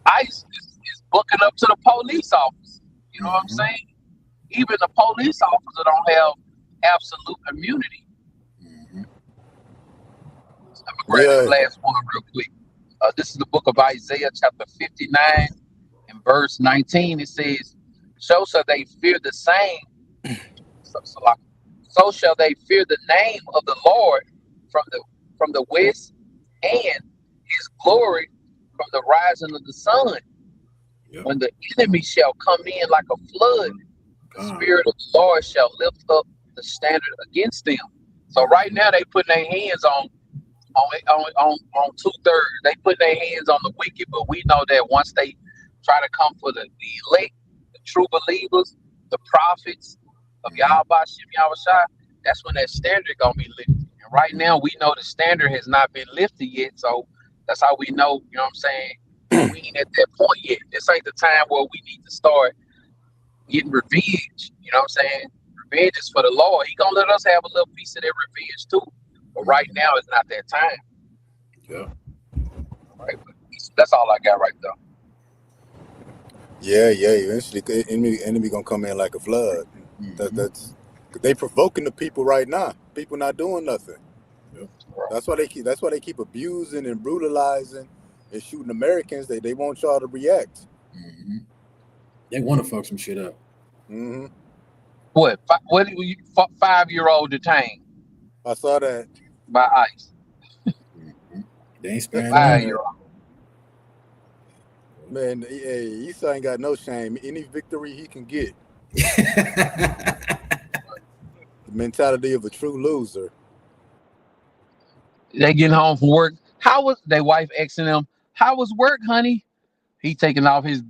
ICE is booking up to the police officer. You know what I'm saying? Even the police officer don't have absolute immunity. I'm gonna grab the last one real quick. This is the book of Isaiah, chapter 59, and verse 19. It says, "So shall they fear the same." So shall they fear the name of the Lord from the west, and his glory from the rising of the sun. Yep. When the enemy shall come in like a flood, the Spirit of the Lord shall lift up the standard against them. So right now they putting their hands on 2/3. They put their hands on the wicked, but we know that once they try to come for the elect, the true believers, the prophets of Yahweh Shem Yahushua, that's when that standard gonna be lifted. And right now we know the standard has not been lifted yet, so that's how we know. You know what I'm saying? We ain't at that point yet. This ain't the time where we need to start getting revenge. You know what I'm saying? Revenge is for the Lord. He gonna let us have a little piece of that revenge too. But right now it's not that time. Yeah. Right. But that's all I got right there. Yeah. Eventually, enemy gonna come in like a flood. That's they provoking the people right now. People not doing nothing. Yep. That's why they keep abusing and brutalizing and shooting Americans. They want y'all to react. They want to fuck some shit up. What 5-year-old detained? I saw that by ICE. They ain't sparing 5-year-old. Man, Esau ain't got no shame. Any victory he can get. The mentality of a true loser. They getting home from work. How was their wife asking them? How was work, honey? He taking off his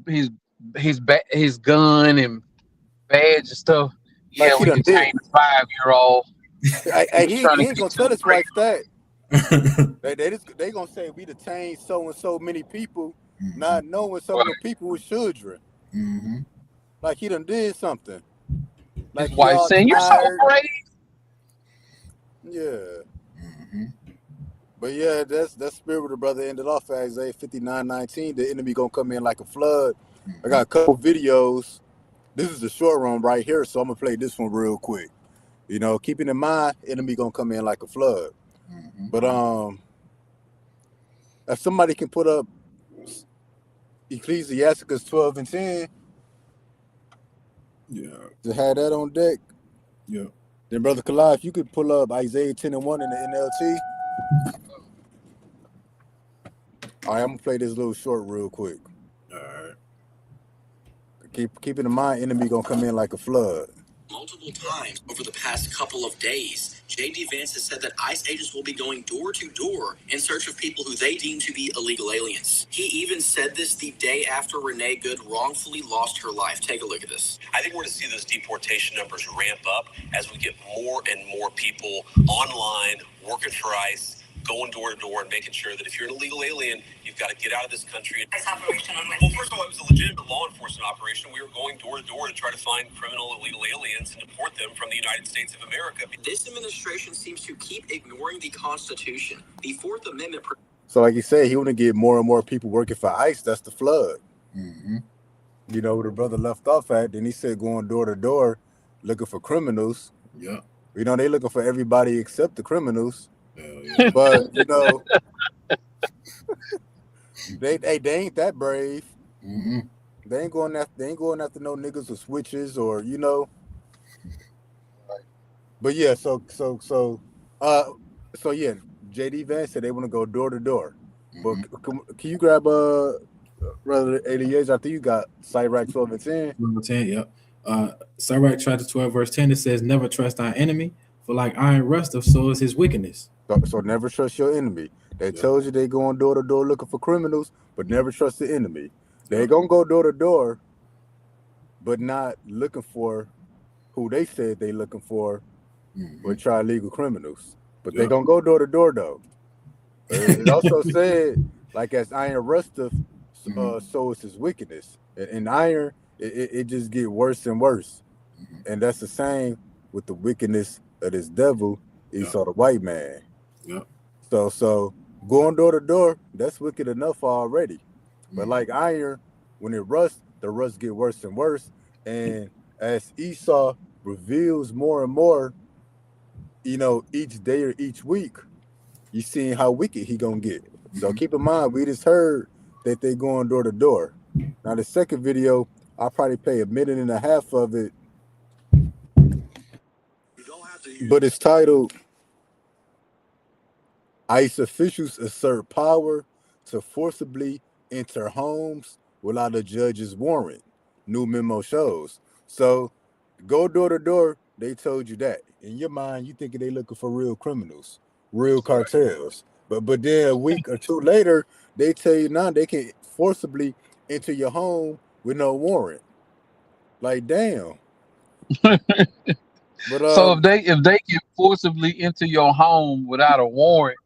gun and badge and stuff. Like Yeah, we detained a 5-year-old. He ain't gonna tell his wife that. They gonna say we detained so and so many people, not knowing some of the people was children. Like he done did something. Like his wife saying, "You're so brave." Yeah. But yeah, that's spirit of the brother ended off at Isaiah 59:19. The enemy gonna come in like a flood. I got a couple videos. This is the short run right here, so I'm gonna play this one real quick. You know, keeping in mind, enemy gonna come in like a flood. But if somebody can put up Ecclesiasticus 12:10, to have that on deck. Yeah. Then Brother Kalai, if you could pull up Isaiah 10:1 in the NLT. All right, I'm gonna play this little short real quick. All right. Keep in mind, enemy gonna come in like a flood. Multiple times over the past couple of days, J.D. Vance has said that ICE agents will be going door to door in search of people who they deem to be illegal aliens. He even said this the day after Renee Good wrongfully lost her life. Take a look at this. I think we're going to see those deportation numbers ramp up as we get more and more people online working for ICE, going door to door and making sure that if you're an illegal alien, you've got to get out of this country. Well, first of all, it was a legitimate law enforcement operation. We were going door to door to try to find criminal illegal aliens and deport them from the United States of America. This administration seems to keep ignoring the Constitution. The Fourth Amendment. So like you said, he want to get more and more people working for ICE. That's the flood. You know, where the brother left off at. Then he said going door to door looking for criminals. Yeah. You know, they looking for everybody except the criminals. Yeah. But you know, they ain't that brave. They ain't going after no niggas or switches or you know. But yeah, so yeah, JD Vance said they want to go door to door. But can you grab brother 80 years after you got Sirach 12:10? 12:10, yep. Sirach chapter 12 verse 10 it says, "Never trust thy enemy, for like iron rusteth, so is his wickedness." So never trust your enemy. They told you they going door to door looking for criminals, but never trust the enemy. They gonna go door to door, but not looking for who they said they looking for, but try legal criminals. But they gonna go door to door though. It also said, like as iron rusteth, so is his wickedness. And iron, it just get worse and worse. And that's the same with the wickedness of this devil, Esau the white man. So going door to door, that's wicked enough already. But like iron, when it rusts, the rust get worse and worse. And as Esau reveals more and more, you know, each day or each week, you seeing how wicked he gonna get. So keep in mind, we just heard that they going door to door. Now the second video, I'll probably play a minute and a half of it. But it's titled, ICE officials assert power to forcibly enter homes without a judge's warrant. New memo shows. So go door to door, they told you that. in your mind, you thinking they looking for real criminals, real cartels. But then a week or two later, they tell you now they can forcibly enter your home with no warrant. Like damn. But So if they can forcibly enter your home without a warrant,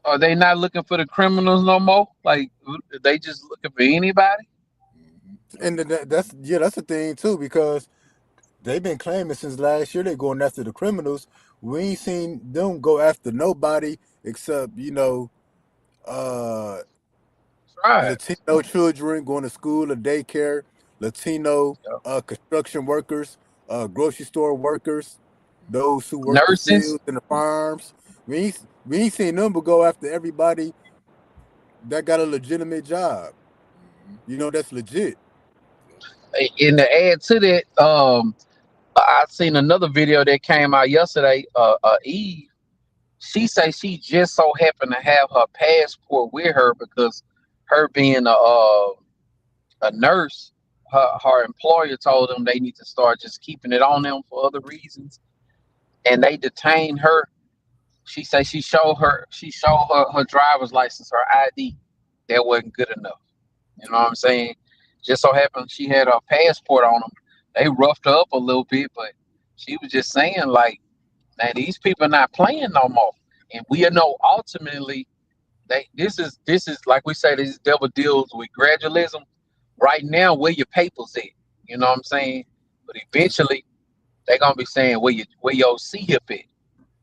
are they not looking for the criminals no more? Like they just looking for anybody? and that's the thing too, because they've been claiming since last year they're going after the criminals. We ain't seen them go after nobody except, uh Right. Latino children going to school or daycare, Latino Yep. construction workers, grocery store workers, those who work the Nurses. fields and the farms. We ain't seen them but go after everybody that got a legitimate job. That's legit. And to add to that, I seen another video that came out yesterday. Eve, she say she just so happened to have her passport with her because her being a nurse, her employer told them they need to start just keeping it on them for other reasons, and they detained her. She say she showed her her driver's license, her ID. That wasn't good enough. You know what I'm saying? Just so happened she had her passport on them. They roughed her up a little bit, but she was just saying like, "Man, these people are not playing no more." And we know ultimately this is like we say, this devil deals with gradualism. Right now, where your papers at? You know what I'm saying? But eventually, they're gonna be saying where your C-hip at. You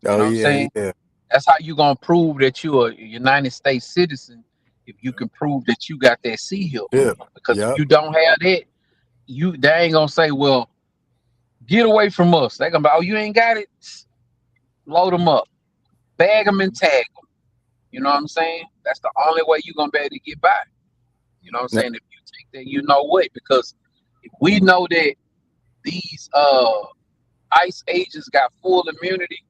know Oh what I'm saying? yeah. That's how you gonna prove that you're a United States citizen if you can prove that you got that C-hip. Yeah. Because if Yep. you don't have that, they ain't gonna say, well, get away from us. They're gonna be, oh, you ain't got it. Load them up, bag them and tag them. You know what I'm saying? That's the only way you're gonna be able to get by. You know what I'm saying? If you take that, you know what? Because if we know that these ICE agents got full immunity,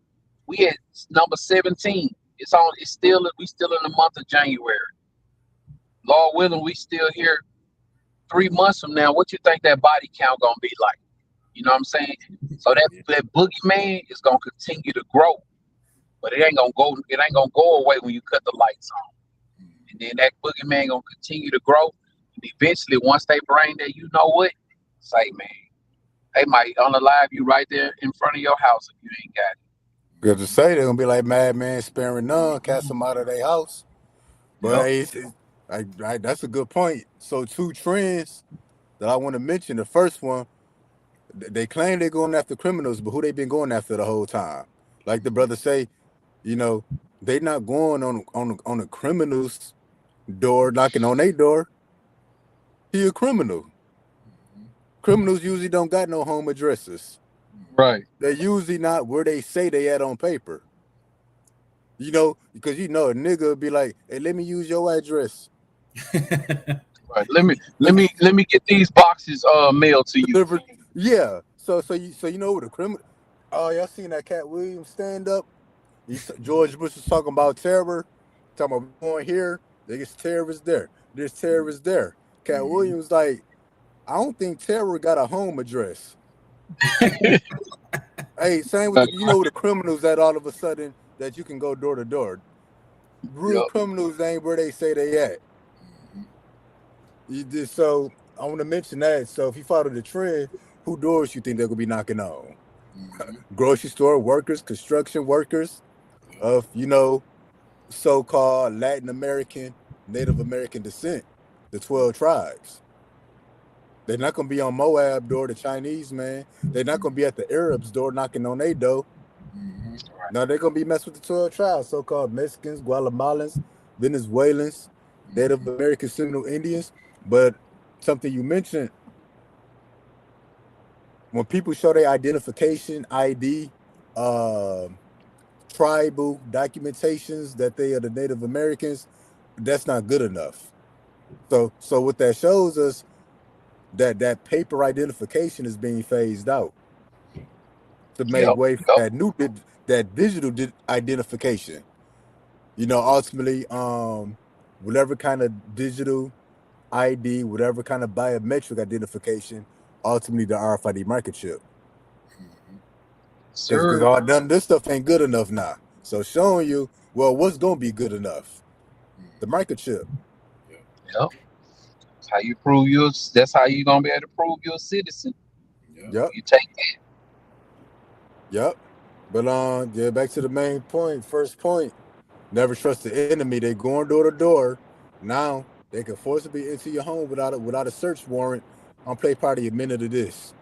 we at number 17. We still in the month of January. Lord willing, we still here 3 months from now. What you think that body count gonna be like? You know what I'm saying? So that boogeyman is gonna continue to grow, but it ain't gonna go away when you cut the lights on. And then that boogeyman gonna continue to grow. And eventually, once they bring that, you know what? Say, man, they might unalive you right there in front of your house if you ain't got it. Good to say they're gonna be like madman sparing none, cast them out of their house. But hey, that's a good point. So two trends that I want to mention. The first one, they claim they're going after criminals, but who they been going after the whole time? Like the brother say, they not going on a criminal's door, knocking on their door. He a criminal. Criminals usually don't got no home addresses. Right. They're usually not where they say they at on paper. Because a nigga will be like, hey, let me use your address. Right. Let me get these boxes mailed to you. Yeah. So the criminal. Oh, y'all seen that Cat Williams stand up? George Bush was talking about terror, talking about going here. There's terrorists there. There's terrorists there. Cat Williams like, I don't think terror got a home address. Hey, same with the criminals that all of a sudden that you can go door to door. Real criminals ain't where they say they at. So I want to mention that. So if you follow the trend, who doors you think they're gonna be knocking on? Grocery store workers, construction workers, of so-called Latin American, Native American descent, the 12 tribes. They're not gonna be on Moab door, the Chinese man. They're not gonna be at the Arabs door knocking on their door. No, they're gonna be messing with the 12 tribes, so-called Mexicans, Guatemalans, Venezuelans, Native American Seminole Indians. But something you mentioned, when people show their identification, ID, tribal documentations that they are the Native Americans, that's not good enough. So what that shows us, that paper identification is being phased out to make way for that digital identification. Ultimately, whatever kind of digital ID, whatever kind of biometric identification, ultimately the RFID microchip. Because Sir. all done this stuff ain't good enough now. So showing you, well, what's gonna be good enough? The microchip. Yep. That's how you prove that's how you gonna be able to prove you're a citizen. Yep. You take Yep. But yeah, back to the main point. First point. Never trust the enemy. They going door to door. Now they can forcibly enter your home without a search warrant. On Play Party a minute of this.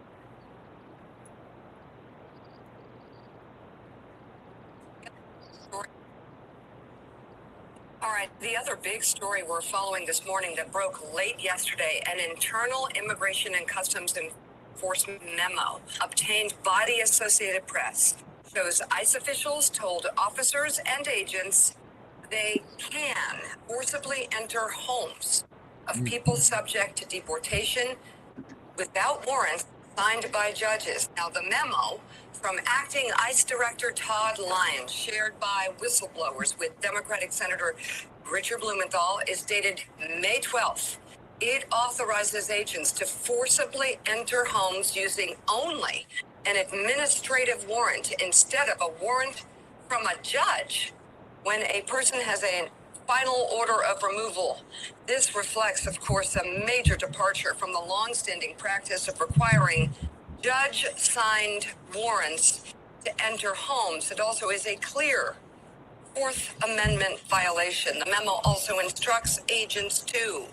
All right, the other big story we're following this morning that broke late yesterday, an internal Immigration and Customs Enforcement memo obtained by the Associated Press shows ICE officials told officers and agents they can forcibly enter homes of people subject to deportation without warrants signed by judges. Now, the memo from acting ICE Director Todd Lyons, shared by whistleblowers with Democratic Senator Richard Blumenthal, is dated May 12th. It authorizes agents to forcibly enter homes using only an administrative warrant instead of a warrant from a judge when a person has a final order of removal. This reflects, of course, a major departure from the long-standing practice of requiring judge-signed warrants to enter homes. It also is a clear Fourth Amendment violation. The memo also instructs agents to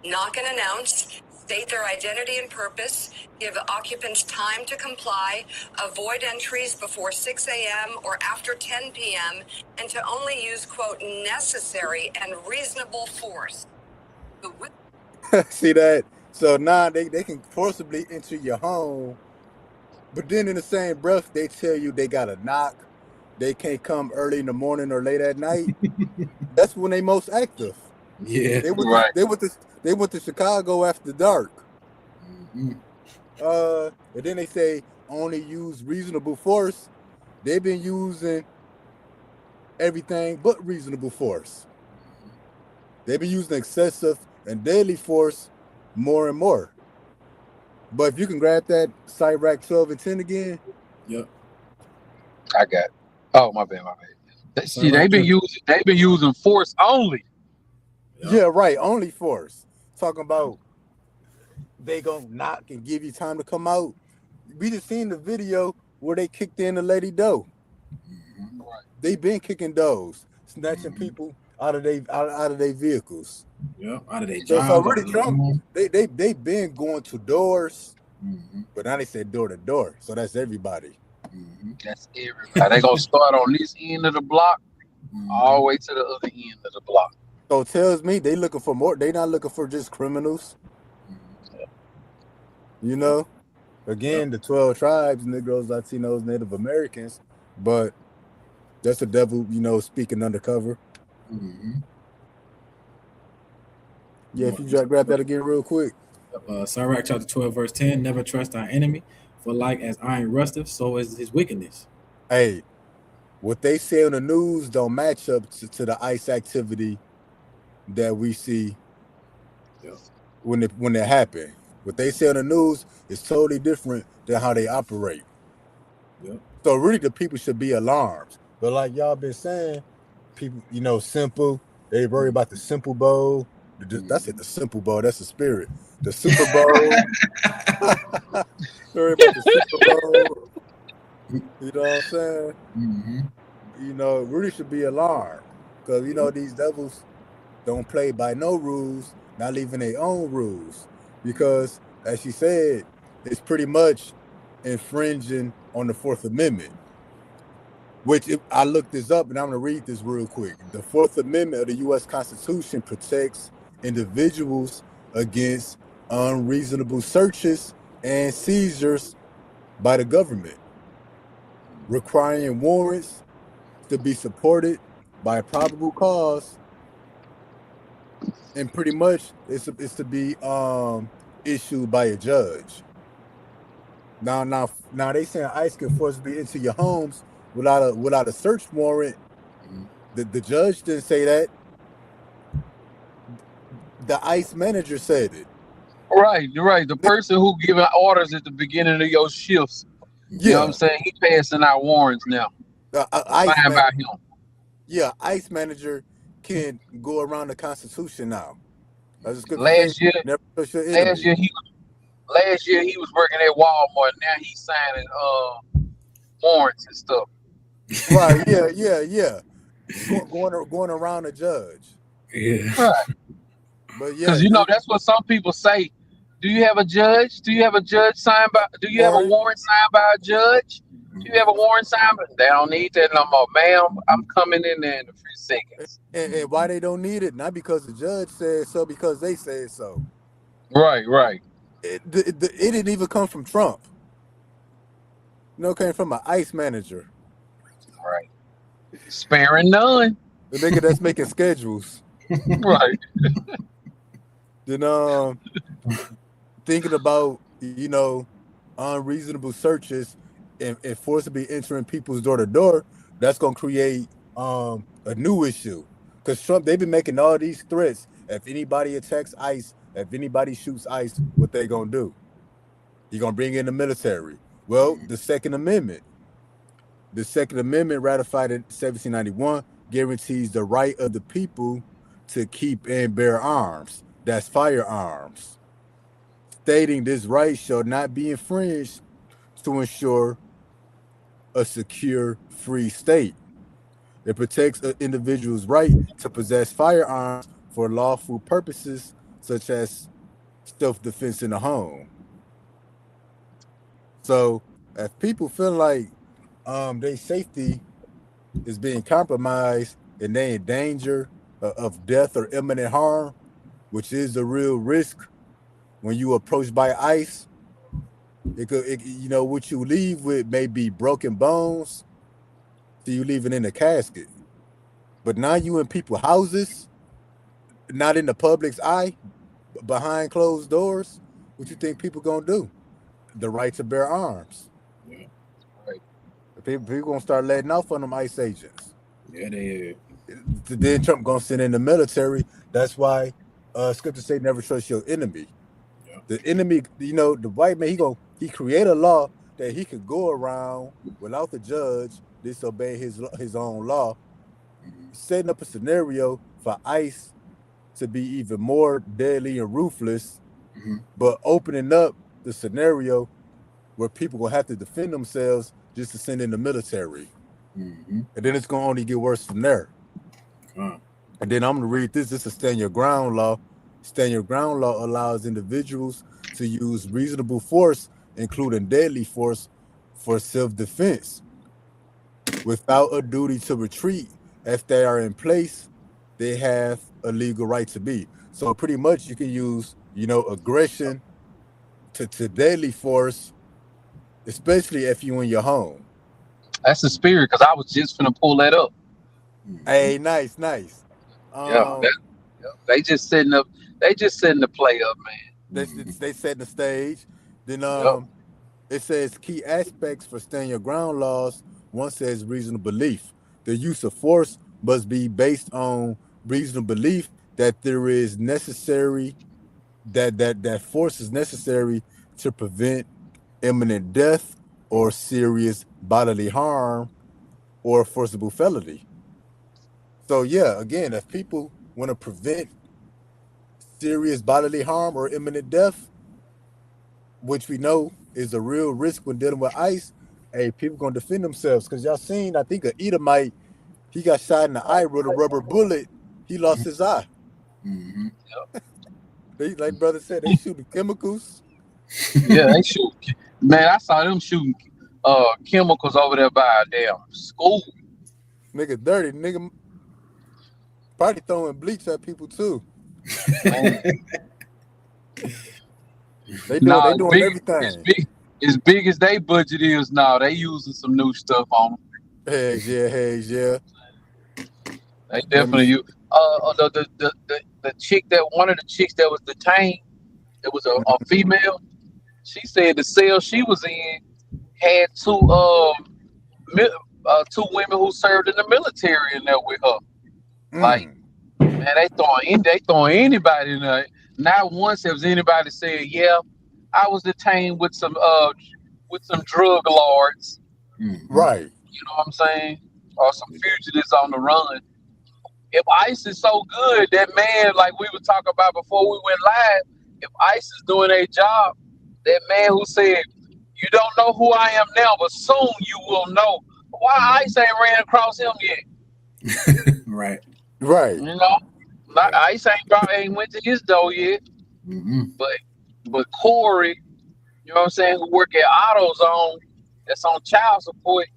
knock and announce, state their identity and purpose, give occupants time to comply, avoid entries before 6 a.m. or after 10 p.m., and to only use, quote, necessary and reasonable force. See that? So now they can forcibly enter your home, but then in the same breath they tell you they gotta knock. They can't come early in the morning or late at night. That's when they most active. Yeah. They went to Chicago after dark. Mm-hmm. And then they say only use reasonable force. They've been using everything but reasonable force. They've been using excessive and deadly force more and more. But if you can grab that Cyrac 12 and 10 again. Yep. I got it. Oh, my bad. See, they've been using force only. Yep. Yeah, right. Only force. Talking about they gonna knock and give you time to come out. We just seen the video where they kicked in the lady dough. Mm-hmm. Right. They've been kicking doors, snatching people out of their vehicles. Yeah, out of their So jobs. really, Trump, they've been going to doors, but now they said door to door. So that's everybody. That's everybody. They gonna start on this end of the block, all the way to the other end of the block. So it tells me they looking for more. They not looking for just criminals. You know, again, the 12 tribes, Negroes, Latinos, Native Americans, but that's the devil, speaking undercover. Yeah, if you grab that again real quick. Sirach chapter 12, verse 10, never trust our enemy, for like as iron rusteth, so is his wickedness. Hey, what they say on the news don't match up to the ICE activity that we see when it happened. What they say on the news is totally different than how they operate. Yep. So really the people should be alarmed. But like y'all been saying, people, simple, they worry about the Simple Bowl. That's it, the Simple Bowl. That's the spirit. The Super Bowl. Worry about the Super Bowl. You know what I'm saying? Really should be alarmed. Because, these devils don't play by no rules, not even their own rules. Because, as she said, it's pretty much infringing on the Fourth Amendment. Which, if I looked this up, and I'm going to read this real quick. The Fourth Amendment of the U.S. Constitution protects individuals against unreasonable searches and seizures by the government, requiring warrants to be supported by a probable cause, and pretty much it's to be issued by a judge. Now they saying ICE can forcibly into your homes without a search warrant. The judge didn't say that. The ICE manager said it. Right. The person who giving orders at the beginning of your shifts You know what I'm saying? He passing out warrants now. ICE Signed by him. Yeah, ICE manager can go around the Constitution now. As the scripture Last says, year, never trust your enemy. last year he was working at Walmart. Now he's signing warrants and stuff. Right? Yeah. Going around the judge. Yeah. Right. But yeah, Because that's what some people say. Do you have a judge? Do you have a judge signed by? Do you have a warrant signed by a judge? Do you have a warrant signed by? They don't need that no more, ma'am. I'm coming in there in a few seconds. And why they don't need it? Not because the judge said so, because they said so. Right. It didn't even come from Trump. It came from an ICE manager. Right. Sparing none. The nigga that's making schedules. Right. Then thinking about unreasonable searches and forcibly entering people's door to door, that's gonna create a new issue. Because Trump, they've been making all these threats. If anybody attacks ICE, if anybody shoots ICE, what they gonna do? You're gonna bring in the military. Well, the Second Amendment. The Second Amendment, ratified in 1791, guarantees the right of the people to keep and bear arms. That's firearms. Stating this right shall not be infringed to ensure a secure, free state. It protects an individual's right to possess firearms for lawful purposes, such as self-defense in the home. So, if people feel like their safety is being compromised and they're in danger of death or imminent harm, which is a real risk when you approached by ICE, what you leave with may be broken bones, so you leave it in a casket. But now you in people's houses, not in the public's eye, behind closed doors. What you think people gonna do? The right to bear arms. Yeah. Right. People gonna start letting off on them ICE agents. Yeah, they Then Trump gonna send in the military. That's why scripture say never trust your enemy. Yeah. The enemy, the white man, he create a law that he could go around without the judge disobey his own law, setting up a scenario for ICE to be even more deadly and ruthless, but opening up the scenario where people will have to defend themselves just to send in the military. And then it's gonna only get worse from there. And then I'm gonna read this. This is Stand Your Ground law. Stand Your Ground law allows individuals to use reasonable force, including deadly force, for self-defense without a duty to retreat. If they are in place, they have a legal right to be. So pretty much you can use, aggression to deadly force, especially if you in your home. That's the spirit, because I was just finna pull that up. Hey, nice. They just setting up. They just setting the play up, man. They set the stage. Then it says key aspects for Stand Your Ground laws. One says reasonable belief. The use of force must be based on reasonable belief that there is necessary, that force is necessary to prevent imminent death or serious bodily harm or forcible felony. So yeah, again, if people want to prevent serious bodily harm or imminent death, which we know is a real risk when dealing with ICE, hey, people gonna defend themselves. Because y'all seen, I think, an Edomite, he got shot in the eye with a rubber bullet. He lost his eye. They, like brother said, they shooting chemicals. Yeah, they shoot. Man, I saw them shooting chemicals over there by a damn school. Nigga dirty. Nigga probably throwing bleach at people too. They doing everything. As big as they budget is now, they using some new stuff on them. Hey, yeah. They definitely use. The chick, one of the chicks that was detained, it was a female. She said the cell she was in had two women who served in the military in there with her. Like, man, they throwing anybody in there. Not once has anybody said, yeah, I was detained with some with some drug lords. Right. You know what I'm saying? Or some fugitives on the run. If ICE is so good, that man, like we were talking about before we went live, if ICE is doing a job, that man who said, "You don't know who I am now, but soon you will know." Why ICE ain't ran across him yet? Right. Right. You know, not ICE ain't went to his door yet. But Corey, you know what I'm saying, who work at AutoZone, that's on child support,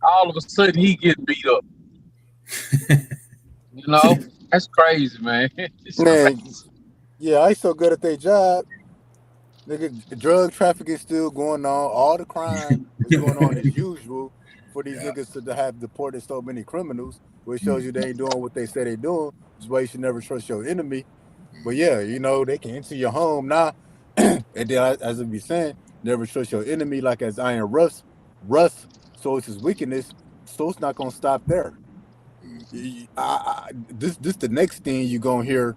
all of a sudden he getting beat up. You know, that's crazy, man. It's Man, crazy. yeah, ICE so good at their job. Nigga, drug trafficking still going on. All the crime is going on as usual for these niggas to have deported so many criminals, which shows you they ain't doing what they say they doing. That's why you should never trust your enemy. But yeah, you know, they can enter your home now. And then, as I be saying, never trust your enemy, like as Iron Rust, so it's his weakness, so it's not going to stop there. This the next thing you going to hear.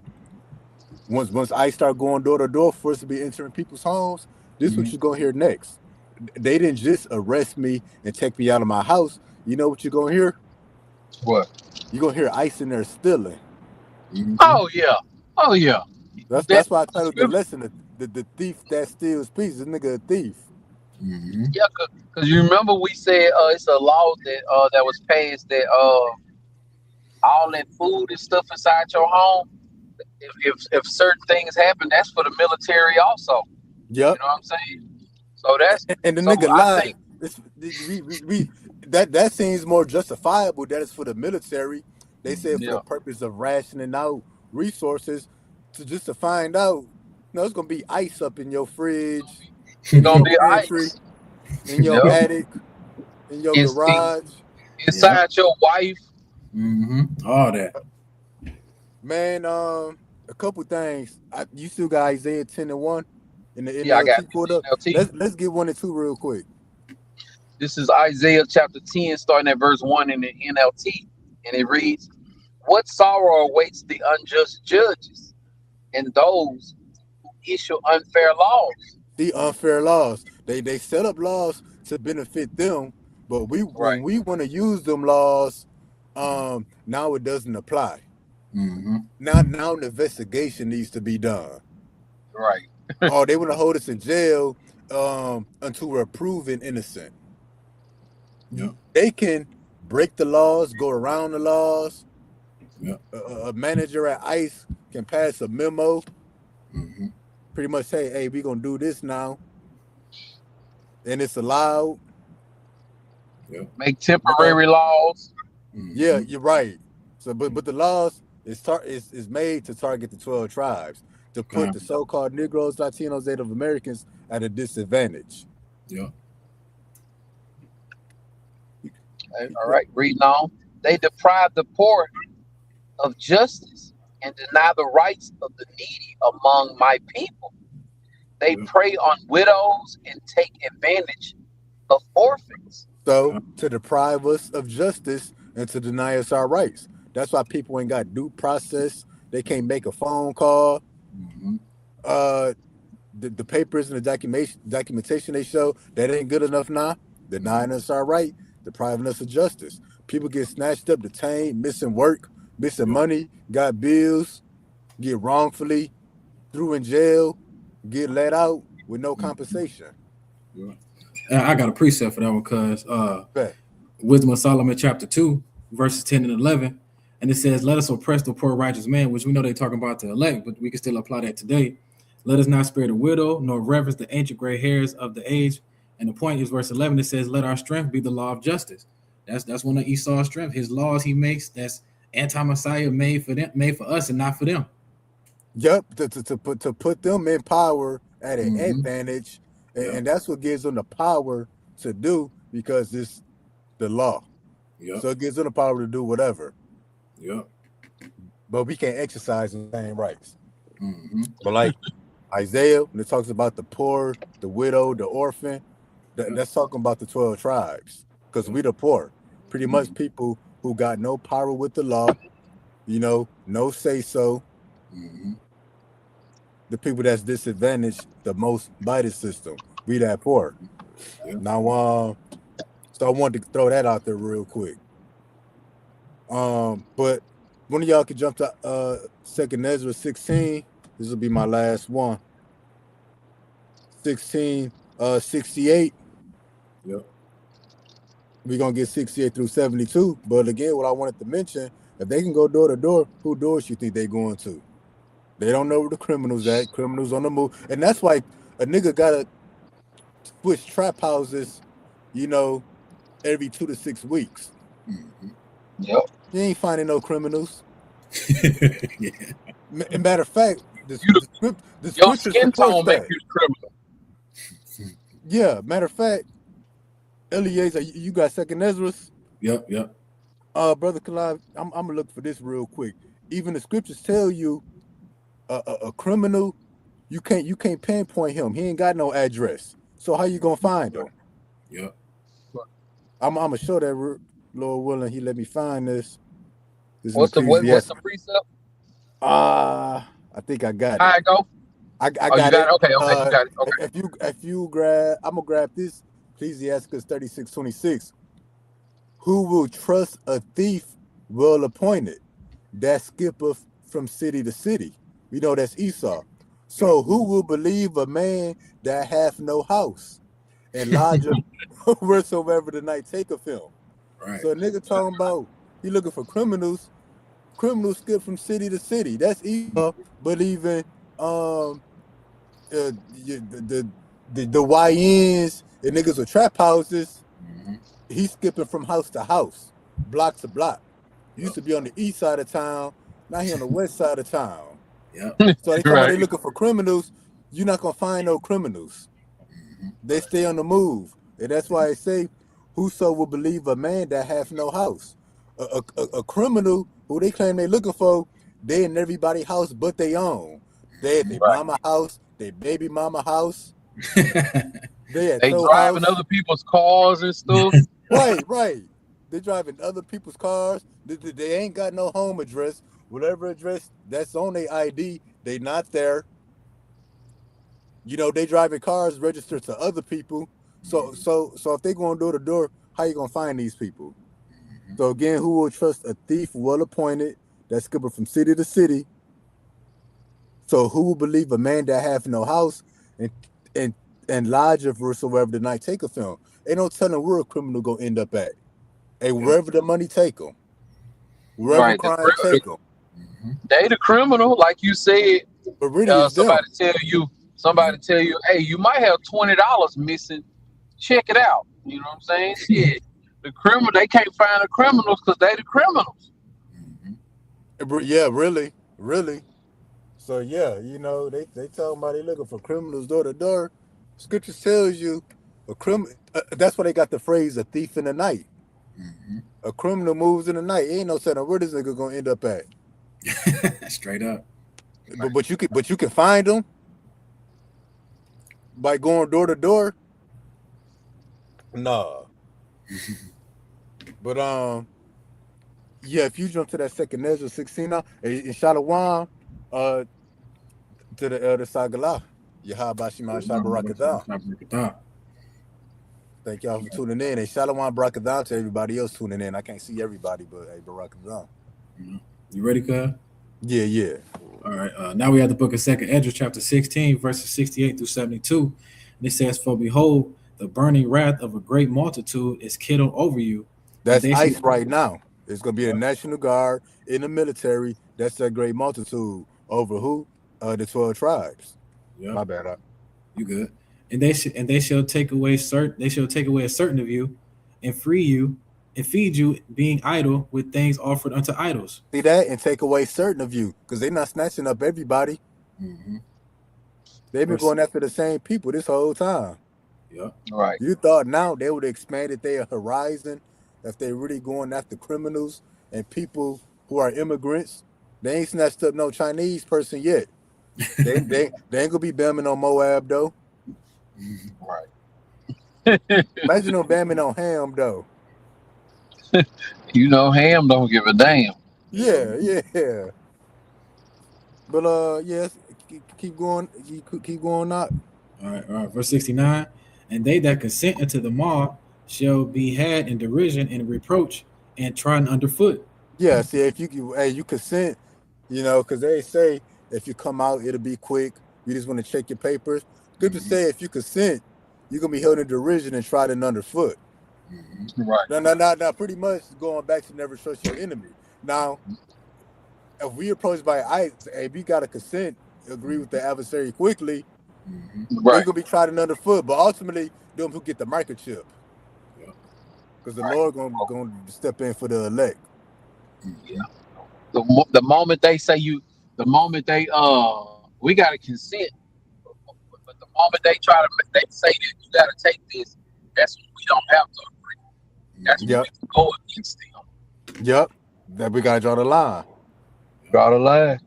Once I start going door to door for us to be entering people's homes, this is what you're gonna hear next. They didn't just arrest me and take me out of my house. You know what you're gonna hear? What? You're gonna hear ICE in there stealing. Oh yeah. Oh yeah. That's why I titled the lesson the thief that steals peace. This nigga a thief. Yeah, because you remember we said it's a law that was passed that all that food and stuff inside your home, if certain things happen, that's for the military also. Yep. You know what I'm saying? So that's and the so nigga I lied. think That seems more justifiable. That is for the military. They said for the purpose of rationing out resources to find out. No, it's gonna be ice up in your fridge, it's gonna be pantry, ice in your attic, in your garage, inside your wife. All that. Man, a couple things. You still got Isaiah 10:1 in the NLT. Yeah, I got pulled up. NLT. Let's get 1 and 2 real quick. This is Isaiah chapter 10, starting at verse 1 in the NLT, and it reads, "What sorrow awaits the unjust judges and those who issue unfair laws." The unfair laws. They set up laws to benefit them, but when we want to use them laws, now it doesn't apply. Now an investigation needs to be done. Right. Oh, they want to hold us in jail until we're proven innocent. Yeah. They can break the laws, go around the laws. Yeah. A manager at ICE can pass a memo, pretty much say, "Hey, we're gonna do this now," and it's allowed. Yeah. Make temporary laws. Yeah, you're right. So, but the laws is made to target the 12 tribes, to put the so-called Negroes, Latinos, Native Americans at a disadvantage. Yeah. All right, reading on. They deprive the poor of justice and deny the rights of the needy among my people. They prey on widows and take advantage of orphans. So to deprive us of justice and to deny us our rights. That's why people ain't got due process. They can't make a phone call. The papers and the documentation they show, that ain't good enough now. Denying us our right, depriving us of justice. People get snatched up, detained, missing work, missing money, got bills, get wrongfully threw in jail, get let out with no compensation. I got a precept for that one, because Wisdom of Solomon chapter 2, verses 10 and 11, and it says, "Let us oppress the poor righteous man," which we know they're talking about the elect, but we can still apply that today. "Let us not spare the widow, nor reverence the ancient gray hairs of the age." And the point is verse 11, it says, "Let our strength be the law of justice." That's one of Esau's strength. His laws he makes, that's anti-Messiah, made for them, made for us and not for them. Yep, to put them in power at an advantage, and that's what gives them the power to do, because it's the law. So it gives them the power to do whatever. But we can't exercise the same rights. But like Isaiah, when it talks about the poor, the widow, the orphan, that's talking about the 12 tribes, because we the poor. Pretty much people who got no power with the law, no say so. The people that's disadvantaged the most by the system, we that poor. Now, so I wanted to throw that out there real quick. But one of y'all could jump to 2nd Ezra 16. This will be my last one. 68. Yep. We're gonna get 68 through 72. But again, what I wanted to mention, if they can go door to door, who doors you think they going to? They don't know where the criminals at. Criminals on the move. And that's why a nigga gotta switch trap houses, every 2 to 6 weeks. Mm-hmm. Yep. You ain't finding no criminals. Yeah. Matter of fact, the Your scripture skin supports tone make that. you criminal. Yeah, matter of fact, Eliezer, you got 2nd Ezra's? Yep. Brother Kalab, I'm gonna look for this real quick. Even the scriptures tell you a criminal, you can't pinpoint him. He ain't got no address. So how you gonna find him? Yep. I'm gonna show that, Lord willing, he let me find this. What's the precept? I think I got it. How it go? I Oh, got you got it. it. Okay, you got it. Okay. If you grab, I'm gonna grab this Ecclesiasticus 36:26. Who will trust a thief well appointed that skippeth from city to city? We know that's Esau. So who will believe a man that hath no house and lodgeth wheresoever the night taketh him? Right. So a nigga talking about he looking for criminals. Criminals skip from city to city. That's Esau believing the YNs and niggas with trap houses. Mm-hmm. He's skipping from house to house, block to block. Used to be on the east side of town, now he on the west side of town. Yep. So they they looking for criminals. You're not gonna find no criminals. Mm-hmm. They stay on the move, and that's why I say, whoso will believe a man that hath no house? A criminal who they claim they looking for, they in everybody's house but they own. They at their mama house, their baby mama house. They driving other people's cars and stuff. Right. They driving other people's cars. They ain't got no home address. Whatever address that's on their ID, they not there. They driving cars registered to other people. So if they going door to door, how you gonna find these people? So again, who will trust a thief well appointed that's skipping from city to city? So who will believe a man that hath no house and lodgeth wheresoever the night taketh him? Ain't no telling where a criminal gonna end up at. Hey, wherever the money take him, wherever crime take him. They the criminal, like you said. But really, somebody tell you, hey, you might have $20 missing. Check it out. You know what I'm saying? Shit. The criminal, they can't find the criminals because they the criminals. Yeah, really. So yeah, they talking about they looking for criminals door to door. Scriptures tells you a criminal. That's why they got the phrase "a thief in the night." Mm-hmm. A criminal moves in the night. Ain't no telling where this nigga gonna end up at. Straight up. But you can find them by going door to door. Nah. But yeah, if you jump to that 2nd Ezra 16 now, in Shalom, to the Elder Sagalah, Yahabashima Shabarakadam. Thank y'all for tuning in. And Shalom Barakadam to everybody else tuning in. I can't see everybody, but hey, Barakadam. You ready, cuz? Yeah. All right. Now we have the book of 2nd Ezra, chapter 16, verses 68 through 72. And it says, "For behold, the burning wrath of a great multitude is kindled over you." That's ICE right now. It's going to be the National Guard in the military. That's a great multitude over who? The 12 tribes. Yep. My bad. You good? And they shall take away a certain of you, and free you, and feed you, being idle with things offered unto idols. See that? And take away certain of you, because they're not snatching up everybody. Mm-hmm. They've been going after the same people this whole time. Yep. Right. You thought now they would have expanded their horizon if they really going after criminals and people who are immigrants. They ain't snatched up no Chinese person yet. they ain't gonna be bamming on Moab though. Right. Imagine them bamming on Ham though. Ham don't give a damn. Yeah. But yes, keep going out. All right. Verse 69. And they that consent unto the law shall be had in derision and reproach and trodden underfoot. Yeah, see, if you consent, because they say if you come out, it'll be quick. You just want to check your papers. Good to say, if you consent, you're gonna be held in derision and trodden underfoot. Right. Now, pretty much going back to never trust your enemy. Now, if we approached by ICE, hey, we gotta consent, agree with the adversary quickly, they're Right. gonna be trodden underfoot. But ultimately, them who get the microchip, because the Lord gonna step in for the elect. Yeah. The moment they say we gotta consent, but the moment they they say that you gotta take this, that's when we don't have to agree. That's when Yep. we can go against them. Yep. That we gotta draw the line. Draw the line.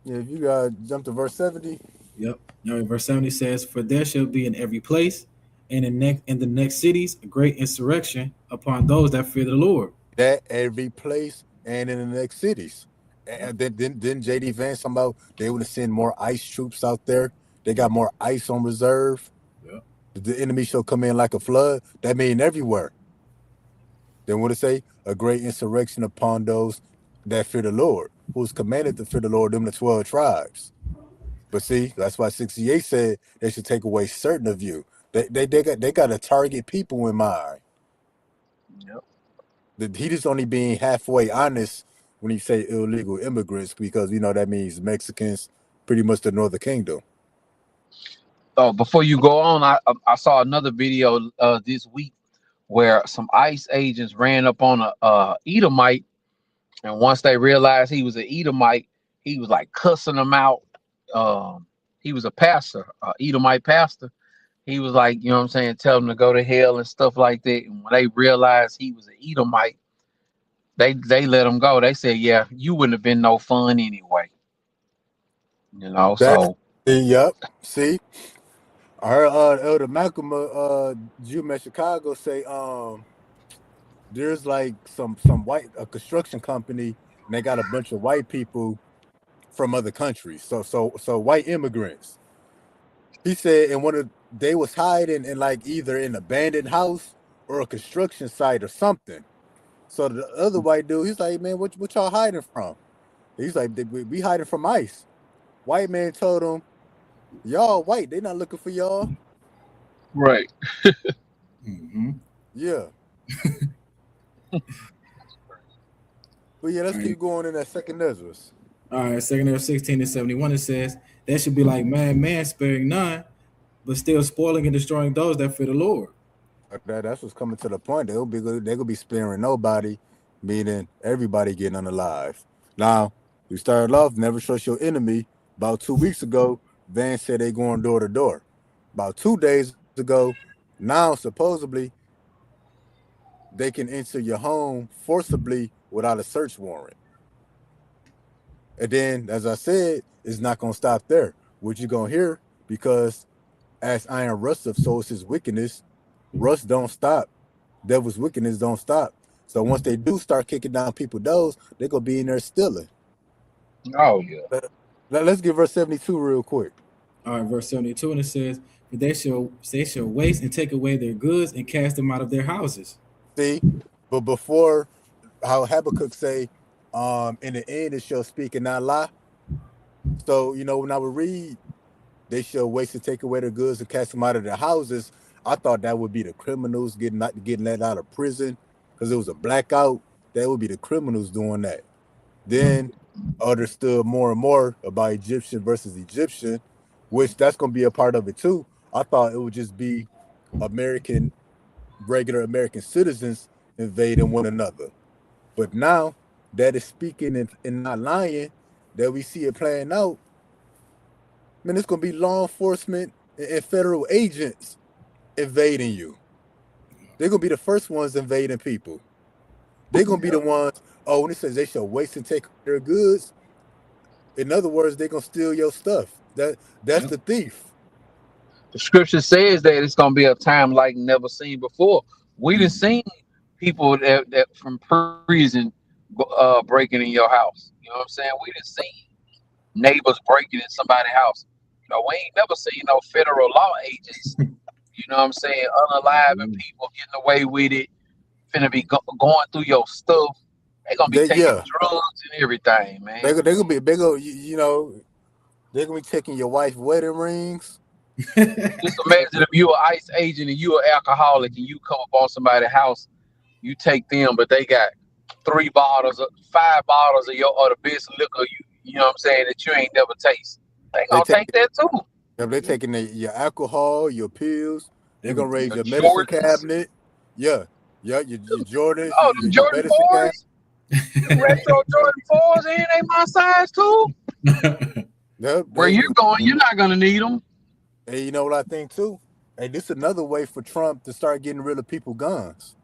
Yeah, if you gotta jump to verse 70. Yep. Verse 70 says, "For there shall be in every place and in the next cities a great insurrection upon those that fear the Lord." That every place and in the next cities. And then JD Vance talking about they want to send more ICE troops out there. They got more ICE on reserve. Yeah. The enemy shall come in like a flood. That mean everywhere. Then what it say? A great insurrection upon those that fear the Lord, who's commanded to fear the Lord, them the 12 tribes. But see, that's why 68 said they should take away certain of you. They got to target people in mind. Yep. He just only being halfway honest when he say illegal immigrants, because that means Mexicans, pretty much the Northern Kingdom. Before you go on, I saw another video this week where some ICE agents ran up on a Edomite, and once they realized he was an Edomite, he was like cussing them out. He was a pastor, Edomite pastor. He was like, you know what I'm saying, tell them to go to hell and stuff like that. And when they realized he was an Edomite, they let him go. They said, yeah, you wouldn't have been no fun anyway. Yep. See, I heard Elder Malcolm, Jew in Chicago, say there's like some a construction company, and they got a bunch of white people from other countries. So white immigrants. He said, and they was hiding in like either an abandoned house or a construction site or something. So the other white dude, he's like, man, what y'all hiding from? He's like, we hiding from ICE. White man told him, y'all white, they not looking for y'all. Right. Yeah. But yeah, let's keep going in that second Ezra. All right, 2 Ezra 16 and 71, it says, "That should be like man sparing none, but still spoiling and destroying those that fear the Lord." That's what's coming to the point. They're gonna be sparing nobody, meaning everybody getting unalive. Now, we started off, never trust your enemy. About 2 weeks ago, Van said they going door to door. About 2 days ago, now supposedly they can enter your home forcibly without a search warrant. And then, as I said, it's not gonna stop there. What you gonna hear? Because as iron rusteth, so is his wickedness. Rust don't stop. Devil's wickedness don't stop. So once they do start kicking down people's doors, they're gonna be in there stealing. Oh yeah. Let's get verse 72 real quick. All right, verse 72, and it says, "For they shall waste and take away their goods and cast them out of their houses." See, but before, how Habakkuk say, in the end it shall speak and not lie. So when I would read, they shall waste and take away their goods and cast them out of their houses, I thought that would be the criminals getting let out of prison because it was a blackout. That would be the criminals doing that. Then understood more and more about Egyptian versus Egyptian, which that's going to be a part of it too. I thought it would just be regular American citizens invading one another. But now that is speaking and not lying, that we see it playing out, man, it's going to be law enforcement and federal agents invading you. They're going to be the first ones invading people. They're going to be the ones, when it says they shall waste and take their goods, in other words, they're going to steal your stuff. That's the thief. The scripture says that it's going to be a time like never seen before. We done seen people that from prison breaking in your house. You know what I'm saying? We done seen neighbors breaking in somebody's house. know, we ain't never seen no federal law agents. You know what I'm saying? Unaliving people, getting away with it, finna be going through your stuff. They gonna be taking drugs and everything, man. They gonna be you know, they're gonna be taking your wife's wedding rings. Just imagine if you're an ICE agent and you're an alcoholic and you come up on somebody's house, you take them, but they got 5 bottles of the best liquor you know what I'm saying, that you ain't never taste. They gonna take that too. If they're taking your alcohol, your pills, they're gonna raise your medicine Jordans. cabinet. Yeah, your Jordans. Oh, the Jordan 4s. Retro Jordan 4s, and they my size too. Where you going, you're not gonna need them. Hey, you know what I think too? Hey, this is another way for Trump to start getting rid of people guns.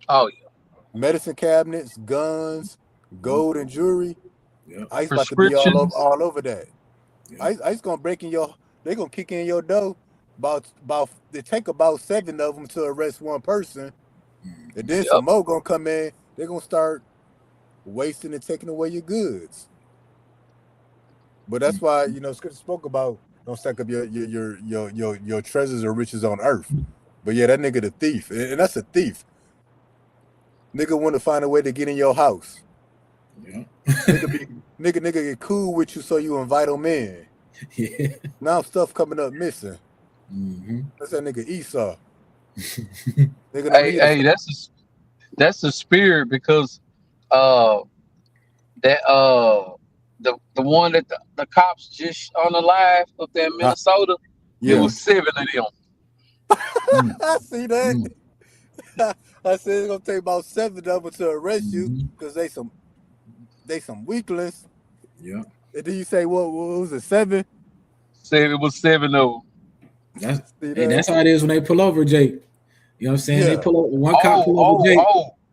Oh yeah. Medicine cabinets, guns, gold and jewelry. Yeah. ICE about to be all over that. Yeah. ICE gonna they gonna kick in your door. They take about 7 of them to arrest one person, and then some more gonna come in. They're gonna start wasting and taking away your goods. But that's why, you know, Scripture spoke about don't stack up your treasures or riches on earth. But yeah, that nigga the thief, and that's a thief. Nigga want to find a way to get in your house. Yeah. nigga get cool with you, so you invite them in. Yeah. Now stuff coming up missing. Mm-hmm. That's that nigga Esau. Nigga, hey, that's the spirit, because the one that the cops just on the live up there in Minnesota, it was 7 of them. I see that. I said it's gonna take about 7 of them to arrest you because they some weaklings. Yeah. And then you say, what was it, 7? It was 7 of them. That's how it is when they pull over Jake. You know what I'm saying? Yeah. They pull up, one cop pull over Jake.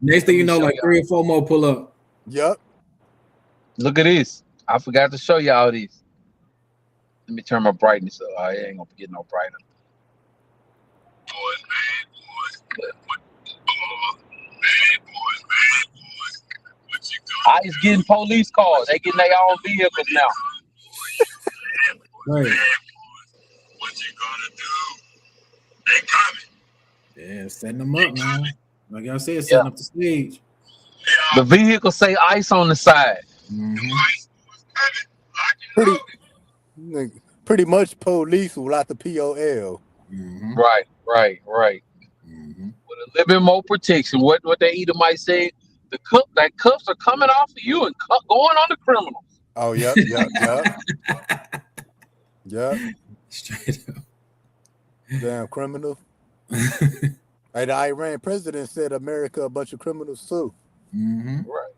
Next thing you know, like 3 or 4 more pull up. Yep. Look at this. I forgot to show y'all this. Let me turn my brightness up. I ain't gonna get no brighter. ICE getting police cars. They getting their own vehicles now. Right. What you gonna do? They coming. Yeah, setting them up, man. Like y'all said, setting up the stage. The vehicle say ICE on the side. Pretty much police without the POL. Right. With a little bit more protection. What they either might say, the cuffs are coming off of you and going on the criminals. Oh, yep. Yep. Straight up. Damn criminal. Hey, the Iran president said America a bunch of criminals too. Right.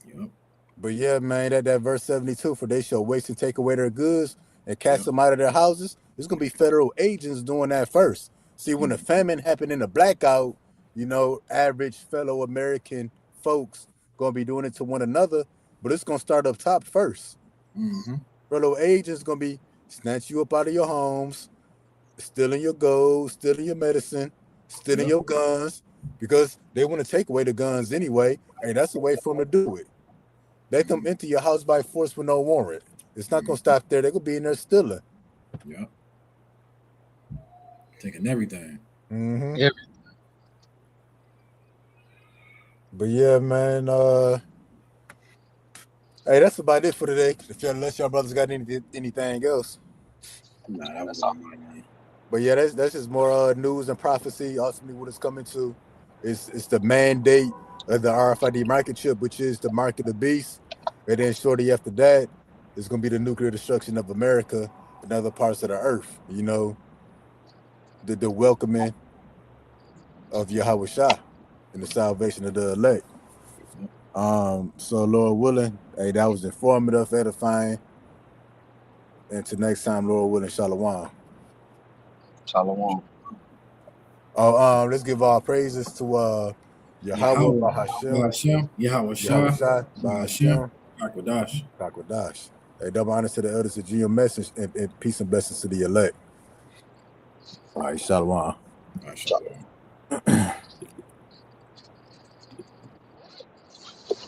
Yep. But yeah, man, that verse 72, for they shall waste and take away their goods and cast them out of their houses. There's gonna be federal agents doing that first. See, when the famine happened in the blackout, you know, average fellow American folks gonna be doing it to one another, but it's gonna start up top first. Federal agents gonna be snatch you up out of your homes, stealing your gold, stealing your medicine, stealing your guns, because they want to take away the guns anyway. Hey, that's a way for them to do it. They come into your house by force with no warrant. It's not gonna stop there. They're gonna be in there stealing. Yeah. Taking everything. Everything. But yeah, man. Hey, that's about it for today. Unless y'all brothers got anything else. Nah, that was all. But yeah, that's just more news and prophecy. Ultimately, what it's coming to is the mandate of the RFID microchip, which is the mark of the beast. And then shortly after that, it's going to be the nuclear destruction of America and other parts of the earth. You know, the welcoming of Yahweh Shah and the salvation of the elect. So Lord willing, hey, that was informative, edifying. And until next time, Lord willing, Shalom. Shalom. Oh, let's give our praises to Yahweh, Hashem, Yahweh Shah, Hashem, Hakwadash. Hey, double honors to the elders of GMS and peace and blessings to the elect. All right, Shalom. Shalom.